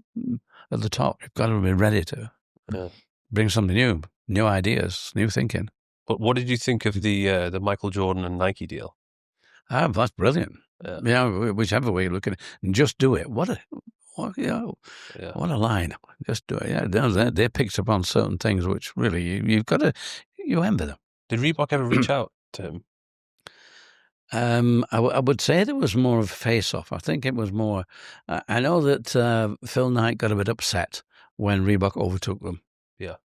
at the top. You've got to be ready to bring something new ideas, new thinking. But what did you think of the Michael Jordan and Nike deal? That's brilliant. Yeah, whichever way you look at it, and just do it. What a line. Just do it. Yeah, they picked up on certain things which really you envy them. Did Reebok ever reach out to him? I would say there was more of a face-off. I think it was more. I know that Phil Knight got a bit upset when Reebok overtook them. Yeah,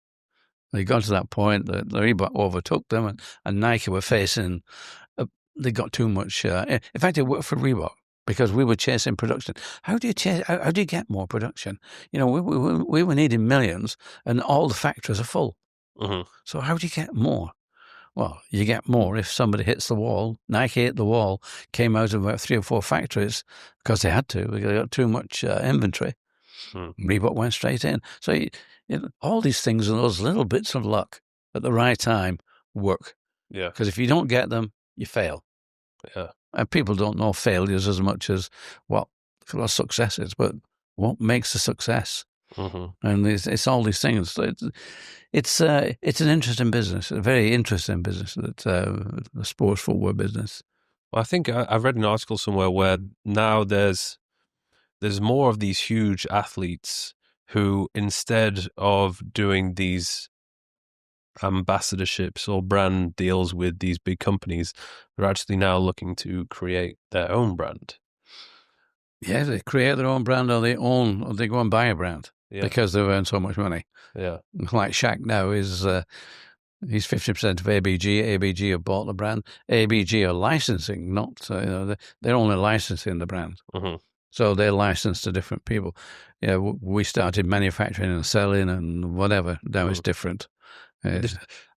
they got to that point that Reebok overtook them, and Nike were facing. They got too much. In fact, it worked for Reebok because we were chasing production. How do you chase? How do you get more production? We were needing millions, and all the factories are full. Mm-hmm. So how do you get more? Well, you get more if somebody hits the wall. Nike hit the wall, came out of about 3 or 4 factories because they had to. They got too much inventory. Reebok went straight in. So all these things and those little bits of luck at the right time work. Yeah. Because if you don't get them, you fail. Yeah. And people don't know failures as much as successes, but what makes a success? Mm-hmm. And it's all these things. It's an interesting business, a very interesting business, the sports footwear business. Well, I think I read an article somewhere where now there's more of these huge athletes who, instead of doing these ambassadorships or brand deals with these big companies, they're actually now looking to create their own brand. Yeah, they create their own brand, or they go and buy a brand because they've earned so much money. Yeah. Like Shaq now is, he's 50% of ABG. ABG have bought the brand. ABG are licensing, not, they're only licensing the brand. Mm-hmm. So they're licensed to different people. Yeah, we started manufacturing and selling and whatever. Now it's different. I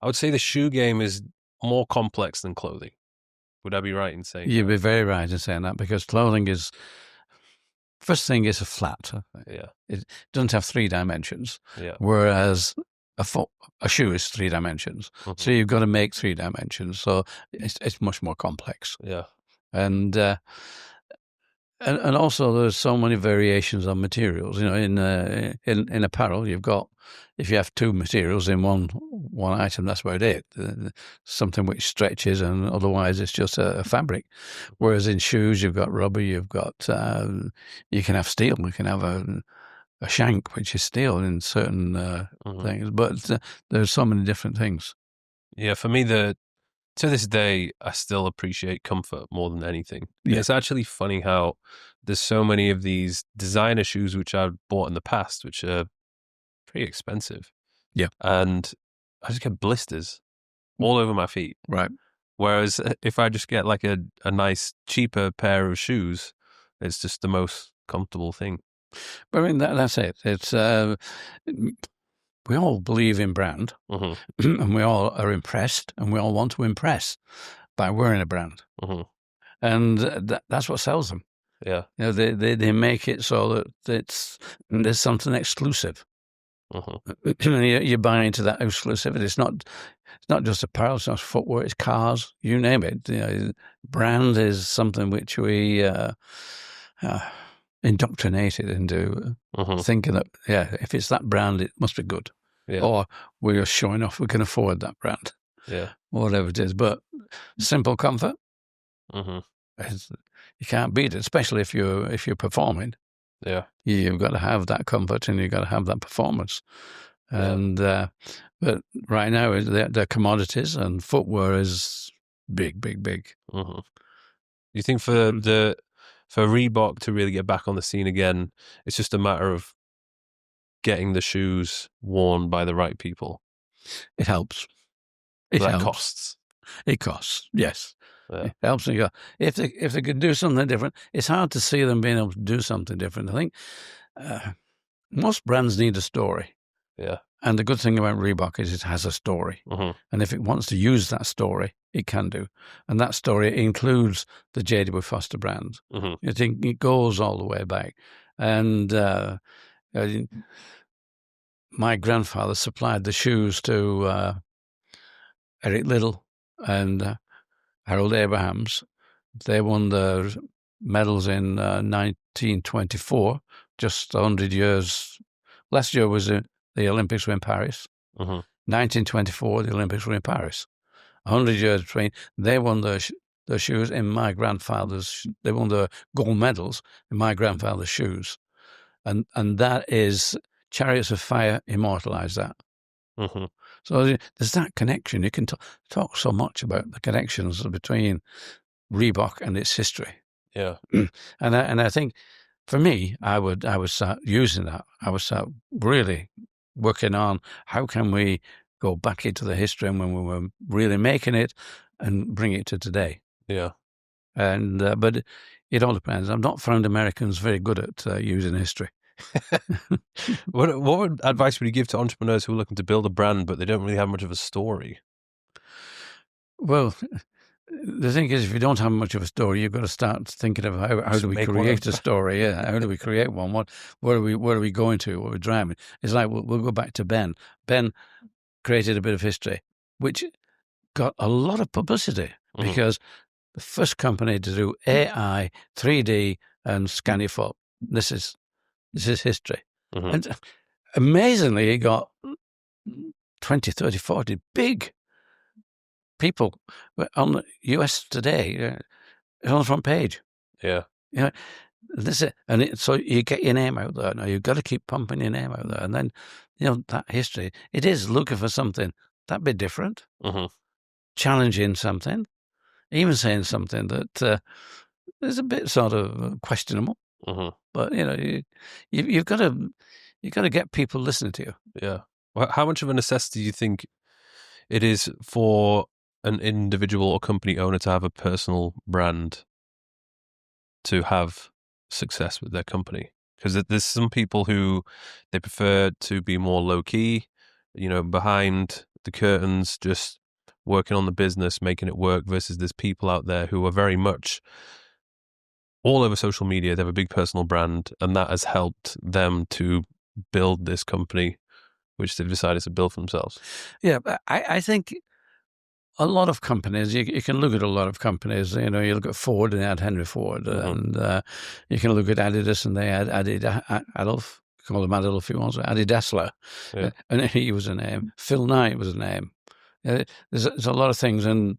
would say the shoe game is more complex than clothing. Would I be right in saying You'd be very right in saying that, because clothing is, first thing, is a flat. Yeah. It doesn't have 3 dimensions. Yeah. Whereas a shoe is 3 dimensions. Mm-hmm. So you've got to make 3 dimensions. So it's much more complex. Yeah. And also there's so many variations on materials. In apparel, you've got, if you have 2 materials in one item, that's about it. Something which stretches, and otherwise it's just a fabric. Whereas in shoes, you've got rubber, you've got you can have steel, you can have a shank, which is steel in certain things. But there's so many different things. Yeah, for me, to this day, I still appreciate comfort more than anything. Yeah. It's actually funny how there's so many of these designer shoes which I've bought in the past, which are pretty expensive. Yeah. And I just get blisters all over my feet. Right. Whereas if I just get like a nice, cheaper pair of shoes, it's just the most comfortable thing. But I mean, that's it. It's we all believe in brand, and we all are impressed, and we all want to impress by wearing a brand, and that's what sells them. Yeah, they make it so that there's something exclusive. You buy into that exclusivity. It's not just apparel, it's not footwear, it's cars, you name it. Brand is something which we indoctrinated into thinking that, if it's that brand, it must be good. Yeah. Or we're showing off we can afford that brand. Yeah. Whatever it is. But simple comfort, you can't beat it, especially if you're performing. Yeah. You've got to have that comfort, and you've got to have that performance. And but right now they're commodities, and footwear is big. You think for Reebok to really get back on the scene again, it's just a matter of getting the shoes worn by the right people? It helps. Costs. It costs, yes. Yeah. It helps. If they could do something different, it's hard to see them being able to do something different. I think most brands need a story. Yeah. And the good thing about Reebok is it has a story. And if it wants to use that story, it can do. And that story includes the J.W. Foster brand. I think it goes all the way back. And my grandfather supplied the shoes to Eric Liddell and Harold Abrahams. They won the medals in 1924, just 100 years. Last year was the Olympics were in Paris. 1924, the Olympics were in Paris. 100 years between. They won the shoes in my grandfather's. They won the gold medals in my grandfather's shoes, and that is Chariots of Fire immortalized that. So there's that connection. You can talk so much about the connections between Reebok and its history. Yeah, and I think for me, I would start using that. I would start really working on how can we go back into the history and when we were really making it and bring it to today. Yeah, and but it all depends. I've not found Americans very good at using history. What advice would you give to entrepreneurs who are looking to build a brand but they don't really have much of a story? Well, the thing is, if you don't have much of a story, you've got to start thinking of how do we create a story? Yeah, how do we create one? Where are we going to? What are we driving? It's like we'll go back to Ben. Ben created a bit of history, which got a lot of publicity because the first company to do AI, 3D, and scan your foot. This is history. And amazingly, it got 20, 30, 40 big people on the US Today. It's on the front page. Yeah. This is, so you get your name out there. Now you've got to keep pumping your name out there. And then, that history, it is looking for something that bit different, challenging something, even saying something that is a bit sort of questionable. But you've got to get people listening to you. Yeah. Well, how much of a necessity do you think it is for an individual or company owner to have a personal brand to have success with their company? Because there's some people who they prefer to be more low key, behind the curtains, just working on the business, making it work, versus there's people out there who are very much all over social media. They have a big personal brand, and that has helped them to build this company, which they've decided to build for themselves. Yeah, but I think a lot of companies, you can look at a lot of companies, you look at Ford and they had Henry Ford, and you can look at Adidas and they had Adolf, call him Adolf if you want, Adi Dassler, and he was a name. Phil Knight was a name. There's a lot of things, and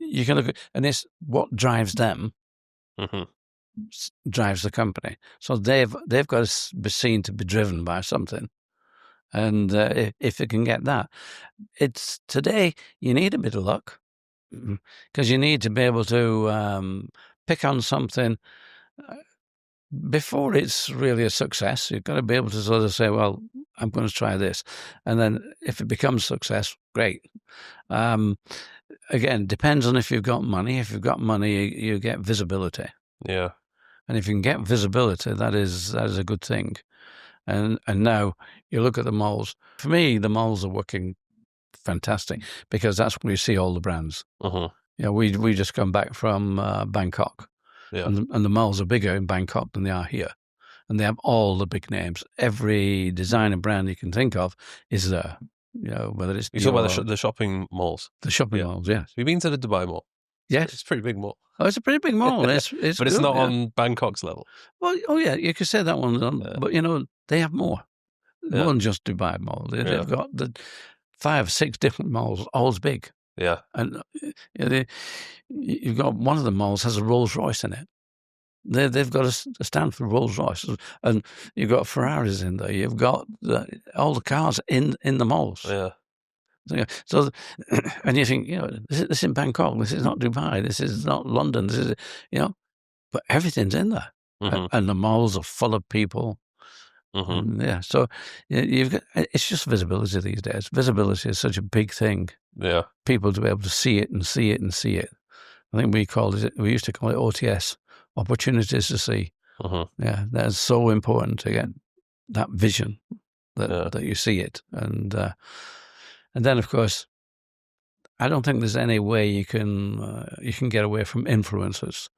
you can look at, and it's what drives them, drives the company. So they've got to be seen to be driven by something. And if you can get that, it's today you need a bit of luck because you need to be able to pick on something before it's really a success. You've got to be able to sort of say, well, I'm going to try this. And then if it becomes success, great. Again, depends on if you've got money. If you've got money, you get visibility. Yeah. And if you can get visibility, that is a good thing. And now you look at the malls. For me, the malls are working fantastic because that's where you see all the brands. We just come back from Bangkok, and the malls are bigger in Bangkok than they are here, and they have all the big names. Every designer brand you can think of is there. Whether it's you talk about the shopping malls. The shopping malls, yes. We've been to the Dubai Mall. Yes, it's a pretty big mall. Oh, it's a pretty big mall. It's but it's good, not on Bangkok's level. Well, you could say that one, but they have more than just Dubai Mall. They've got the 5, 6 different malls, all's big. Yeah, and you've got one of the malls has a Rolls Royce in it. They've got a stand for Rolls Royce, and you've got Ferraris in there. You've got all the cars in the malls. Yeah. So, and you think, this is in Bangkok. This is not Dubai. This is not London. This is, but everything's in there, and the malls are full of people. So it's just visibility these days. Visibility is such a big thing. Yeah, people to be able to see it and see it and see it. I think we used to call it OTS, opportunities to see. Yeah, that's so important to get that vision that you see it, and then of course, I don't think there's any way you can get away from influencers.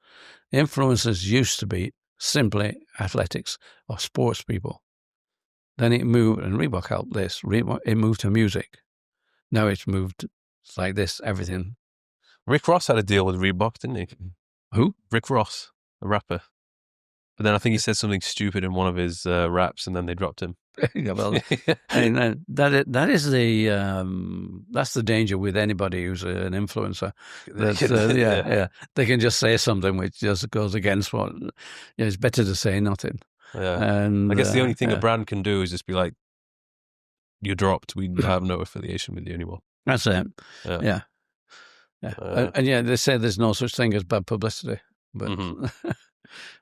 Influencers used to be simply athletics or sports people. Then it moved, and Reebok helped this. It moved to music. Now it's moved like this, everything. Rick Ross had a deal with Reebok, didn't he? Who? Rick Ross, a rapper. But then I think he said something stupid in one of his raps, and then they dropped him. Yeah, well, and that's the danger with anybody who's an influencer. They can just say something which just goes against what. It's better to say nothing. Yeah, and I guess the only thing a brand can do is just be like, "You're dropped. We have no affiliation with you anymore." That's it. Yeah. And they say there's no such thing as bad publicity. But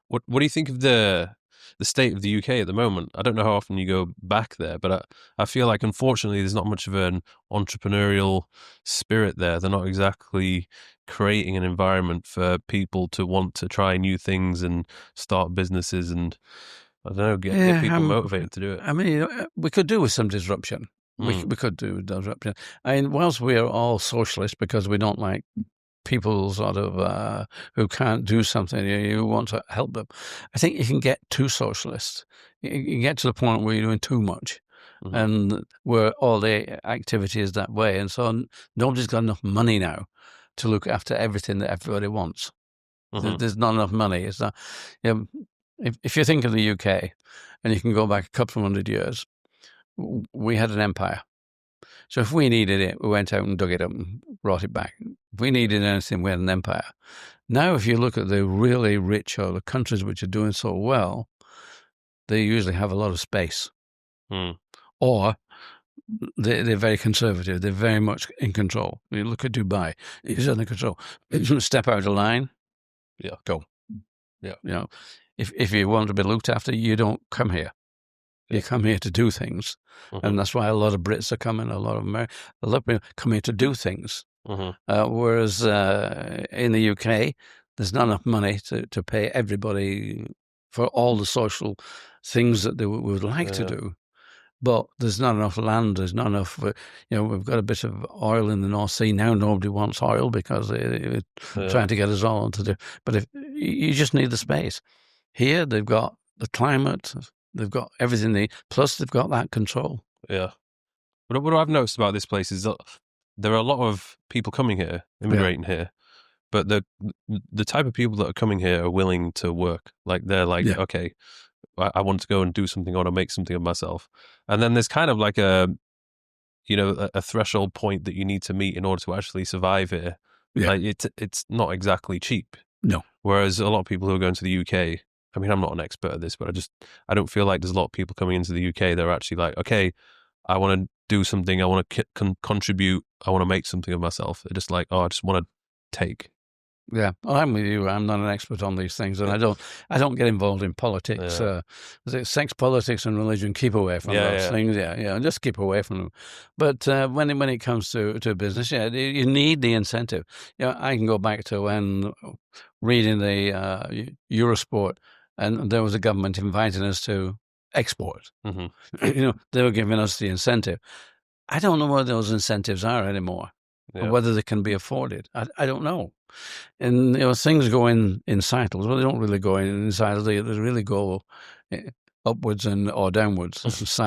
what do you think of the state of the UK at the moment? I don't know how often you go back there, but I feel like unfortunately there's not much of an entrepreneurial spirit there. They're not exactly creating an environment for people to want to try new things and start businesses and, I don't know, get people motivated to do it. I mean, we could do with some disruption. We could do disruption. I mean, whilst we are all socialists because we don't like people sort of who can't do something, you want to help them. I think you can get too socialist. You can get to the point where you're doing too much, and where all the activity is that way, and so nobody's got enough money now to look after everything that everybody wants. There's not enough money. It's not. If you think of the UK, and you can go back a couple of 100 years, we had an empire. So if we needed it, we went out and dug it up and brought it back. If we needed anything, we had an empire. Now, if you look at the really rich or the countries which are doing so well, they usually have a lot of space. Or they're very conservative. They're very much in control. You look at Dubai, he's under control. Step out of line, go. Yeah. if you want to be looked after, you don't come here. You come here to do things, and that's why a lot of Brits are coming. A lot of people come here to do things. Whereas in the UK, there's not enough money to pay everybody for all the social things that they would like to do. But there's not enough land. There's not enough. We've got a bit of oil in the North Sea now. Nobody wants oil because they're trying to get us all to do. But if you just need the space, here they've got the climate. They've got everything they need. Plus, they've got that control. Yeah. What I've noticed about this place is that there are a lot of people coming here, immigrating here, but the type of people that are coming here are willing to work. Like they're like, okay, I want to go and do something. I want to make something of myself. And then there's kind of like a threshold point that you need to meet in order to actually survive here. Yeah. Like it's not exactly cheap. No. Whereas a lot of people who are going to the UK, I mean, I'm not an expert at this, but I don't feel like there's a lot of people coming into the UK that are actually like, okay, I want to do something. I want to contribute. I want to make something of myself. They're just like, I just want to take. Yeah, I'm with you. I'm not an expert on these things, and I don't get involved in politics. Sex, politics, and religion. Keep away from those things. Yeah, just keep away from them. But when it comes to business, you need the incentive. I can go back to when reading the Eurosport, and there was a government inviting us to export. They were giving us the incentive. I don't know where those incentives are anymore, or whether they can be afforded. I don't know. And things go in cycles. Well, they don't really go in cycles. They really go upwards or downwards. It's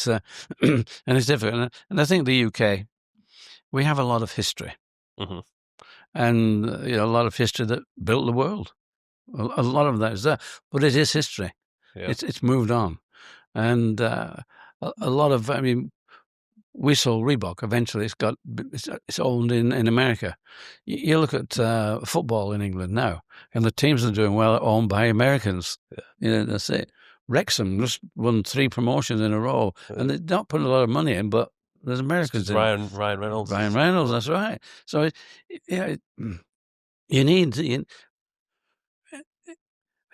and it's different. And I think the UK, we have a lot of history, and a lot of history that built the world. A lot of that is there, but it is history. Yeah. It's moved on, and a lot of. I mean, we sold Reebok. Eventually, it's owned in America. You look at football in England now, and the teams that are doing well are owned by Americans. That's it. Wrexham just won 3 promotions in a row, and they're not putting a lot of money in, but there's Americans in. Ryan Reynolds. Ryan Reynolds, that's right. So, you need.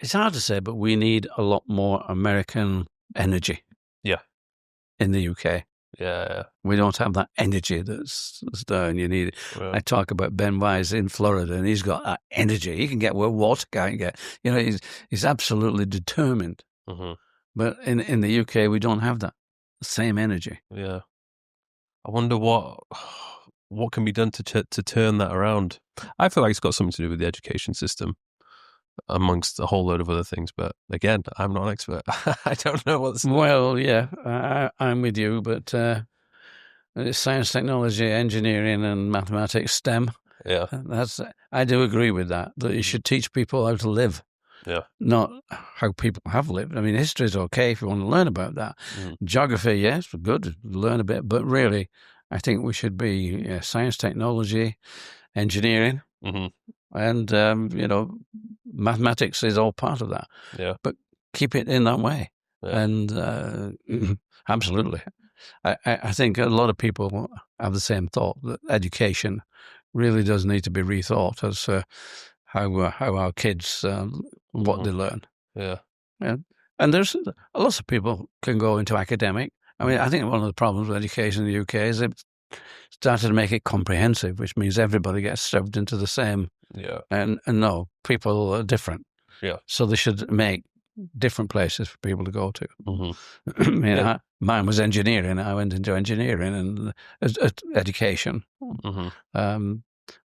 It's hard to say, but we need a lot more American energy. Yeah. In the UK. Yeah. We don't have that energy that's there, and you need it. Right. I talk about Ben Wise in Florida, and he's got that energy. He can get where water can't get. He's absolutely determined. But in the UK, we don't have that same energy. Yeah. I wonder what can be done to turn that around. I feel like it's got something to do with the education system, amongst a whole load of other things. But again, I'm not an expert. I don't know what's... Well, yeah, I'm with you, but it's science, technology, engineering, and mathematics, STEM. Yeah. I do agree with that you should teach people how to live. Yeah. Not how people have lived. I mean, history is okay if you want to learn about that. Geography, yes, good, learn a bit. But really, I think we should be science, technology, engineering, and, mathematics is all part of that. Yeah. But keep it in that way. Yeah. And absolutely. I think a lot of people have the same thought that education really does need to be rethought as how our kids, what they learn. Yeah. And there's lots of people can go into academic. I mean, I think one of the problems with education in the UK is they've started to make it comprehensive, which means everybody gets shoved into the same. Yeah. And no, people are different. Yeah. So they should make different places for people to go to. Mine was engineering. I went into engineering and education,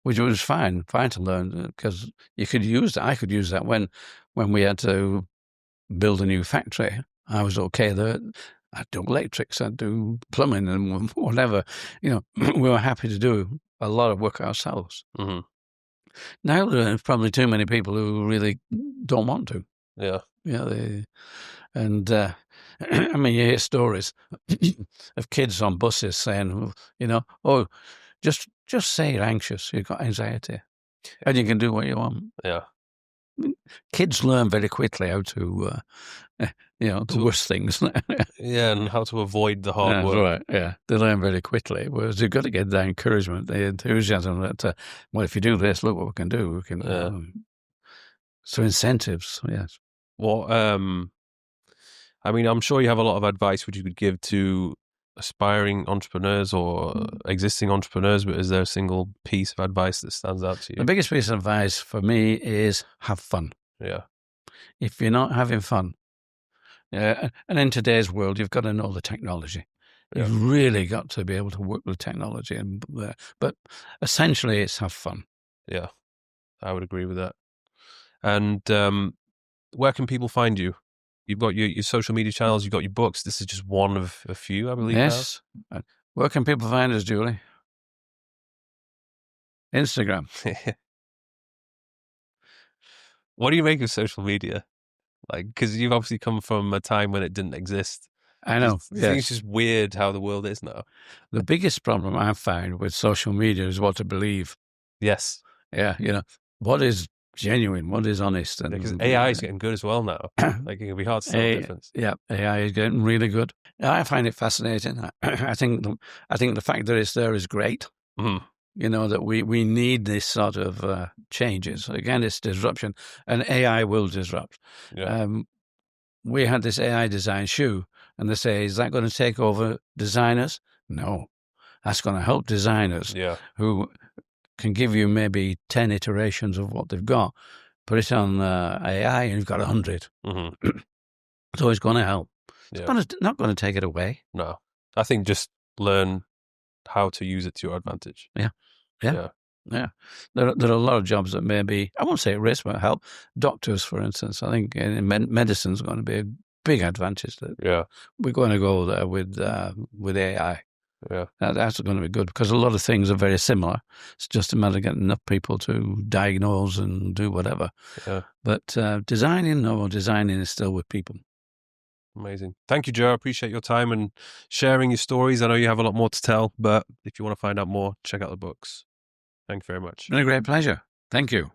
which was fine to learn because you could use that. I could use that when we had to build a new factory. I was okay there. I'd do electrics, I'd do plumbing and whatever. We were happy to do a lot of work ourselves. Now there's probably too many people who really don't want to. Yeah. I mean, you hear stories of kids on buses saying, just say you're anxious, you've got anxiety, and you can do what you want. Yeah. Kids learn very quickly how to, the worst things. Yeah, and how to avoid the hard work. Right, yeah. They learn very quickly, whereas you've got to get that encouragement, the enthusiasm that, if you do this, look what we can do. We can. So incentives, yes. What I mean, I'm sure you have a lot of advice which you could give to aspiring entrepreneurs or existing entrepreneurs, but is there a single piece of advice that stands out to you? The biggest piece of advice for me is have fun. Yeah. If you're not having fun, and in today's world, you've got to know the technology. Yeah. You've really got to be able to work with technology, but essentially, it's have fun. Yeah, I would agree with that. And where can people find you? You've got your social media channels, you've got your books. This is just one of a few, I believe. Yes. Where can people find us, Julie? Instagram. What do you make of social media? Like, because you've obviously come from a time when it didn't exist. I know. I think it's just weird how the world is now. The biggest problem I've found with social media is what to believe. Yes. Yeah, what is genuine, what is honest. And because AI is getting good as well now. Like, it can be hard to tell the difference. Yeah, AI is getting really good. I find it fascinating. I think the fact that it's there is great. Mm-hmm. That we need this sort of changes. Again, it's disruption, and AI will disrupt. Yeah. We had this AI design shoe, and they say, is that going to take over designers? No, that's going to help designers who can give you maybe 10 iterations of what they've got. Put it on AI, and you've got 100. Mm-hmm. So it's going to help. Yeah. It's not going to take it away. No, I think just learn how to use it to your advantage. Yeah. There are a lot of jobs that maybe, I won't say at risk, but help. Doctors, for instance, I think medicine is going to be a big advantage. We're going to go there with AI. Yeah, that's going to be good because a lot of things are very similar. It's just a matter of getting enough people to diagnose and do whatever. Yeah. But designing is still with people. Amazing. Thank you, Joe. I appreciate your time and sharing your stories. I know you have a lot more to tell, but if you want to find out more, check out the books. Thank you very much. It's been a great pleasure. Thank you.